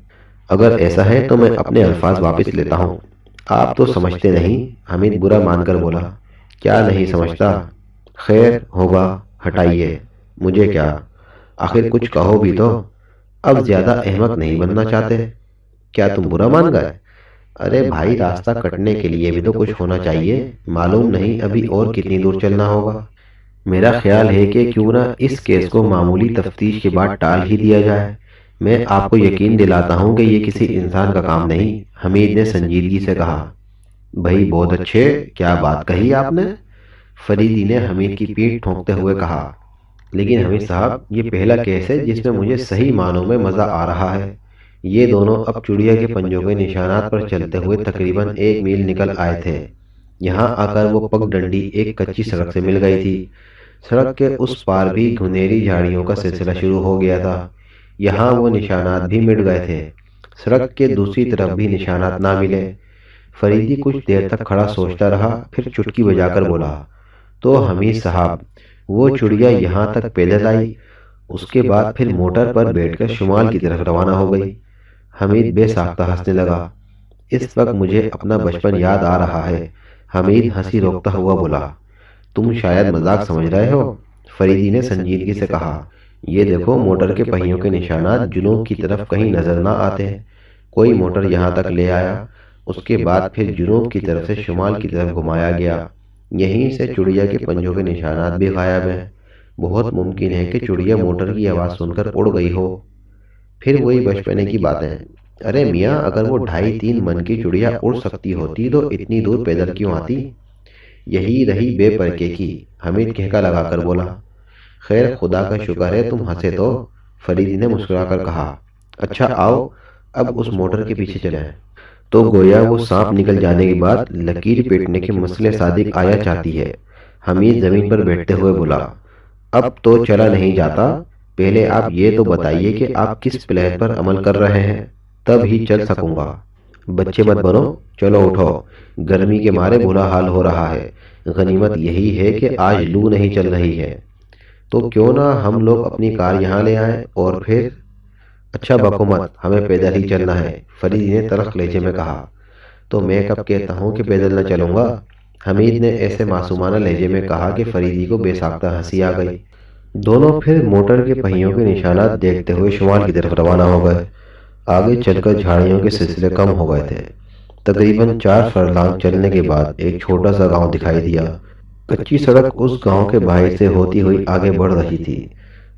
اگر ایسا ہے تو میں اپنے الفاظ واپس لیتا ہوں۔ آپ تو سمجھتے نہیں، حمید برا مان کر بولا۔ کیا نہیں سمجھتا؟ خیر ہوگا، ہٹائیے، مجھے کیا؟ آخر کچھ کہو بھی تو۔ اب زیادہ احمق نہیں بننا چاہتے؟ کیا تم برا مان گئے؟ ارے بھائی، راستہ کٹنے کے لیے بھی تو کچھ ہونا چاہیے، معلوم نہیں ابھی اور کتنی دور چلنا ہوگا۔ میرا خیال ہے کہ کیوں نہ اس کیس کو معمولی تفتیش کے بعد ٹال ہی دیا جائے۔ میں آپ کو یقین دلاتا ہوں کہ یہ کسی انسان کا کام نہیں، حمید نے سنجیدگی سے کہا۔ بھائی بہت اچھے، کیا بات کہی آپ نے؟ فریدی نے حمید کی پیٹھ ٹھونکتے ہوئے کہا۔ لیکن حمید صاحب، یہ پہلا کیس ہے جس میں مجھے صحیح معنوں میں مزہ آ رہا ہے۔ یہ دونوں اب چڑیا کے پنجوں کے نشانات پر چلتے ہوئے تقریباً 1 میل نکل آئے تھے۔ یہاں آ کر وہ پگ ڈنڈی ایک کچی سڑک سے مل گئی تھی۔ سڑک کے اس پار بھی گھنیری جھاڑیوں کا سلسلہ شروع ہو گیا تھا۔ یہاں وہ نشانات بھی مٹ گئے تھے۔ سڑک کے دوسری طرف بھی نشانات نہ ملے۔ فریدی کچھ دیر تک کھڑا سوچتا رہا، پھر چٹکی بجا کر بولا، تو حمید صاحب، وہ چڑیا یہاں تک پیدل آئی، اس کے بعد پھر موٹر پر بیٹھ کر شمال کی طرف روانہ ہو گئی۔ حمید بے ساختہ ہنسنے لگا۔ اس وقت مجھے اپنا بچپن یاد آ رہا ہے، حمید ہنسی روکتا ہوا بولا۔ تم شاید مذاق سمجھ رہے ہو، فریدی نے سنجیدگی سے کہا۔ یہ دیکھو، موٹر کے پہیوں کے نشانات جنوب کی طرف کہیں نظر نہ آتے ہیں۔ کوئی موٹر یہاں تک لے آیا، اس کے بعد پھر جنوب کی طرف سے شمال کی طرف گھمایا گیا۔ یہیں سے چڑیا کے پنجوں کے نشانات بھی غائب ہیں۔ بہت ممکن ہے کہ چڑیا موٹر کی آواز سن کر اڑ گئی ہو۔ پھر وہی بچپنے کی باتیں۔ ارے میاں، اگر وہ 2.5-3 من کی چڑیا اڑ سکتی ہوتی تو اتنی دور پیدل کیوں آتی؟ یہی رہی بے پرکے کی، حمید کہکا لگا کر بولا۔ خیر، خدا کا شکر ہے تم ہنسے تو، فریدی نے مسکرا کر کہا۔ اچھا آؤ، اب اس موٹر کے پیچھے چلیں۔ تو گویا وہ سانپ نکل جانے کے بعد لکیر پیٹنے کے مسئلے صادق آیا چاہتی ہے، حمید زمین پر بیٹھتے ہوئے بولا۔ اب تو چلا نہیں جاتا، پہلے آپ یہ تو بتائیے کہ آپ کس پلان پر عمل کر رہے ہیں، تب ہی چل سکوں گا۔ بچے مت بنو، چلو اٹھو، گرمی کے مارے برا حال ہو رہا ہے۔ غنیمت یہی ہے کہ آج لو نہیں چل رہی ہے۔ تو کیوں نہ ہم لوگ اپنی کار یہاں لے آئیں اور پھر؟ اچھا بکو مت، ہمیں پیدل ہی چلنا ہے، فریدی نے تلخ لہجے میں کہا۔ تو میں کب کہتا ہوں کہ پیدل نہ چلوں گا؟ حمید نے ایسے معصومانہ لہجے میں کہا کہ فریدی کو بے ساختہ ہنسی آ گئی۔ دونوں پھر موٹر کے پہیوں کے نشانات دیکھتے ہوئے شمال کی طرف روانہ ہو گئے۔ آگے چل کر جھاڑیوں کے سلسلے کم ہو گئے تھے۔ تقریباً 4 فرلانگ چلنے کے بعد ایک چھوٹا سا گاؤں دکھائی دیا۔ کچی سڑک اس گاؤں کے باہر سے ہوتی ہوئی آگے بڑھ رہی تھی۔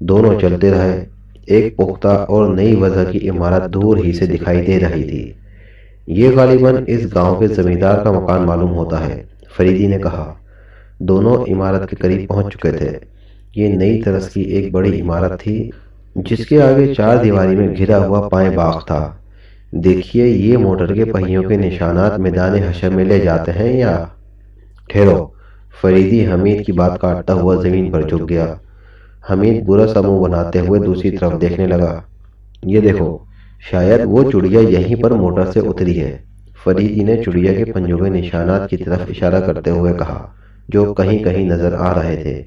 دونوں چلتے رہے۔ ایک پختہ اور نئی وضع کی عمارت دور ہی سے دکھائی دے رہی تھی۔ یہ غالباً اس گاؤں کے زمیندار کا مکان معلوم ہوتا ہے، فریدی نے کہا۔ دونوں عمارت کے قریب پہنچ چکے تھے۔ یہ نئی طرز کی ایک بڑی عمارت تھی جس کے آگے 4 دیواری میں گھرا ہوا پائے باغ تھا۔ دیکھیے، یہ موٹر کے پہیوں کے نشانات میدان حشر میں لے جاتے ہیں یا؟ ٹھہرو، فریدی حمید کی بات کاٹتا ہوا زمین پر جھک گیا۔ حمید برا سا منہ بناتے ہوئے دوسری طرف دیکھنے لگا۔ یہ دیکھو، شاید وہ چڑیا یہیں پر موٹر سے اتری ہے، فریدی نے چڑیا کے پنجوں کے نشانات کی طرف اشارہ کرتے ہوئے کہا، جو کہیں کہیں نظر آ رہے تھے۔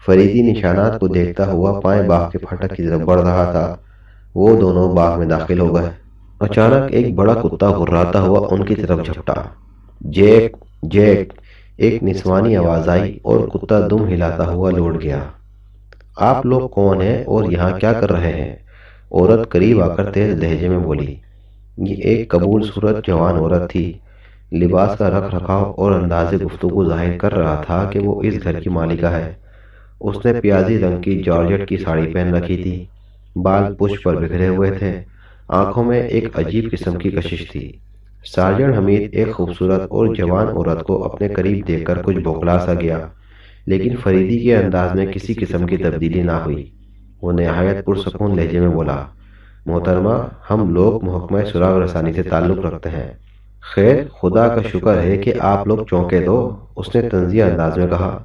فریدی نشانات کو دیکھتا ہوا پائے باغ کے پھاٹک کی طرف بڑھ رہا تھا۔ وہ دونوں باغ میں داخل ہو گئے۔ اچانک ایک بڑا کتا غراتا ہوا ان کی طرف جھپٹا۔ جیک، جیک، ایک نسوانی آواز آئی اور کتا دم ہلاتا ہوا لوٹ گیا۔ آپ لوگ کون ہیں اور یہاں کیا کر رہے ہیں؟ عورت قریب آ کر تیز لہجے میں بولی۔ یہ ایک قبول صورت جوان عورت تھی۔ لباس کا رکھ رکھاؤ اور انداز گفتگو ظاہر کر رہا تھا کہ وہ اس گھر کی مالکہ ہے۔ اس نے پیازی رنگ کی جارجٹ کی ساڑی پہن رکھی تھی۔ بال پشت پر بکھرے ہوئے تھے۔ آنکھوں میں ایک عجیب قسم کی کشش تھی۔ سارجن حمید ایک خوبصورت اور جوان عورت کو اپنے قریب دیکھ کر کچھ بوکھلا سا گیا، لیکن فریدی کے انداز میں کسی قسم کی تبدیلی نہ ہوئی۔ وہ نہایت پرسکون لہجے میں بولا، محترمہ، ہم لوگ محکمہ سراغ رسانی سے تعلق رکھتے ہیں۔ خیر، خدا کا شکر ہے کہ آپ لوگ چونکے تو، اس نے طنزیہ انداز میں کہا۔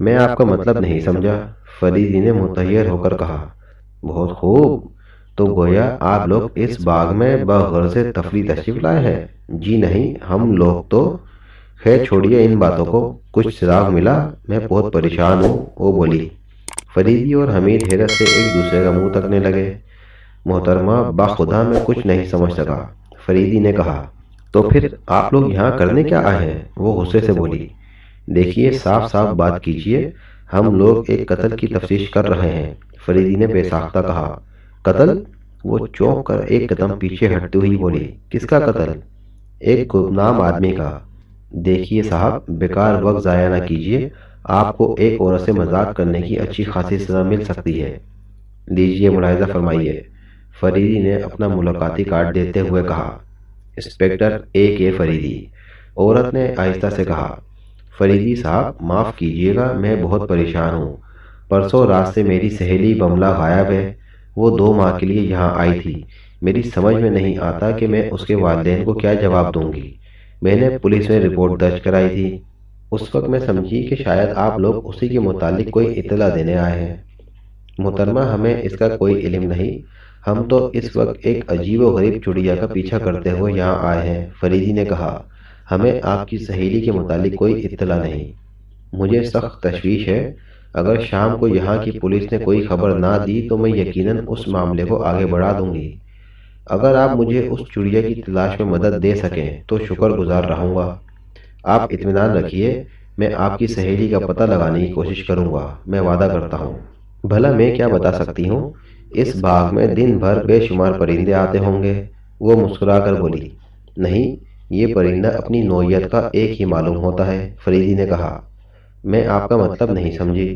میں آپ کا مطلب نہیں سمجھا، فریدی نے متحیر ہو کر کہا۔ بہت خوب، تو گویا آپ لوگ اس باغ میں بغرض تفریح تشریف لائے ہیں؟ جی نہیں، ہم لوگ تو… خیر چھوڑیے ان باتوں کو، کچھ سراغ ملا؟ میں بہت پریشان ہوں، وہ بولی۔ فریدی اور حمید حیرت سے ایک دوسرے کا منہ تکنے لگے۔ محترمہ، بخدا میں کچھ نہیں سمجھ سکا، فریدی نے کہا۔ تو پھر آپ لوگ یہاں کرنے کیا آئے ہیں؟ وہ غصے سے بولی۔ دیکھیے، صاف صاف بات کیجیے، ہم لوگ ایک قتل کی تفتیش کر رہے ہیں، فریدی نے بے ساختہ کہا۔ قتل؟ وہ چونک کر ایک قدم پیچھے ہٹتی ہوئی بولی۔ کس کا قتل؟ ایک گمنام آدمی کا۔ دیکھیے صاحب، بیکار وقت ضائع نہ کیجیے، آپ کو ایک عورت سے مذاق کرنے کی اچھی خاصی سزا مل سکتی ہے۔ لیجیے، ملاحظہ فرمائیے، فریدی نے اپنا ملاقاتی کارڈ دیتے ہوئے کہا۔ Inspector A.K. فریدی، عورت نے آہستہ سے کہا۔ فریدی صاحب، معاف کیجیے گا، میں بہت پریشان ہوں۔ پرسوں رات سے میری سہیلی بملہ غائب ہے۔ وہ 2 ماہ کے لیے یہاں آئی تھی۔ میری سمجھ میں نہیں آتا کہ میں اس کے والدین کو کیا جواب دوں گی۔ میں نے پولیس میں رپورٹ درج کرائی تھی۔ اس وقت میں سمجھی کہ شاید آپ لوگ اسی کے متعلق کوئی اطلاع دینے آئے ہیں۔ محترمہ، ہمیں اس کا کوئی علم نہیں، ہم تو اس وقت ایک عجیب و غریب چڑیا کا پیچھا کرتے ہوئے یہاں آئے ہیں، فریدی نے کہا۔ ہمیں آپ کی سہیلی کے متعلق کوئی اطلاع نہیں۔ مجھے سخت تشویش ہے۔ اگر شام کو یہاں کی پولیس نے کوئی خبر نہ دی تو میں یقیناً اس معاملے کو آگے بڑھا دوں گی۔ اگر آپ مجھے اس چڑیا کی تلاش میں مدد دے سکیں تو شکر گزار رہوں گا۔ آپ اطمینان رکھیے، میں آپ کی سہیلی کا پتہ لگانے کی کوشش کروں گا، میں وعدہ کرتا ہوں۔ بھلا میں کیا بتا سکتی ہوں؟ اس باغ میں دن بھر بے شمار پرندے آتے ہوں گے، وہ مسکرا کر بولی۔ نہیں، یہ پرندہ اپنی نوعیت کا ایک ہی معلوم ہوتا ہے، فریدی نے کہا۔ میں آپ کا مطلب نہیں سمجھی۔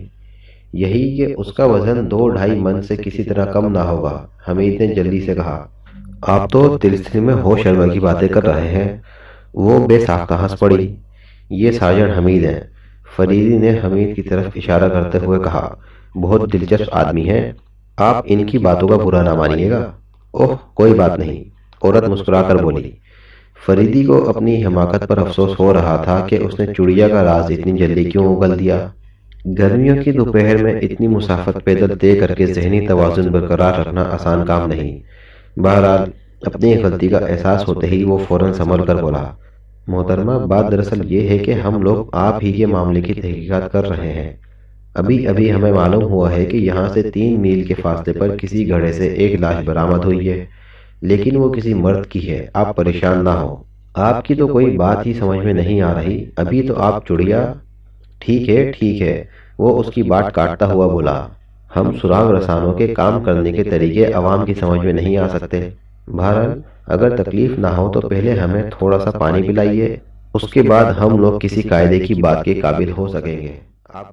یہی کہ اس کا وزن 2-2.5 من سے کسی طرح کم نہ ہوگا، حمید نے جلدی سے کہا۔ آپ تو تلسنے میں ہوش شرما کی باتیں کر رہے ہیں، وہ بے ساختہ ہنس پڑی۔ یہ سارجن حمید ہیں، فریدی نے حمید کی طرف اشارہ کرتے ہوئے کہا۔ بہت دلچسپ آدمی ہیں، آپ ان کی باتوں کا برا نہ مانیے گا۔ اوہ، کوئی بات نہیں، عورت مسکرا کر بولی۔ فریدی کو اپنی حماقت پر افسوس ہو رہا تھا کہ اس نے چڑیا کا راز اتنی جلدی کیوں اگل دیا۔ گرمیوں کی دوپہر میں اتنی مسافت پیدل طے کر کے ذہنی توازن برقرار رکھنا آسان کام نہیں۔ بہرحال، اپنی غلطی کا احساس ہوتے ہی وہ فوراً سنبھل کر بولا۔ محترمہ، بات دراصل یہ ہے کہ ہم لوگ آپ ہی کے معاملے کی تحقیقات کر رہے ہیں۔ ابھی ابھی ہمیں معلوم ہوا ہے کہ یہاں سے 3 میل کے فاصلے پر کسی گڑھے سے ایک لاش برآمد ہوئی ہے، لیکن وہ کسی مرد کی ہے۔ آپ پریشان نہ ہو، آپ کی تو کوئی بات ہی سمجھ میں نہیں آ رہی۔ ابھی تو آپ چڑیا۔ ٹھیک ہے ٹھیک ہے، وہ اس کی بات کاٹتا ہوا بولا۔ ہم سراغ رسانوں کے کام کرنے کے طریقے عوام کی سمجھ میں نہیں آ سکتے۔ بہرحال اگر تکلیف نہ ہو تو پہلے ہمیں تھوڑا سا پانی پلائیے، اس کے بعد ہم لوگ کسی قاعدے کی بات کے قابل ہو سکیں گے۔ آپ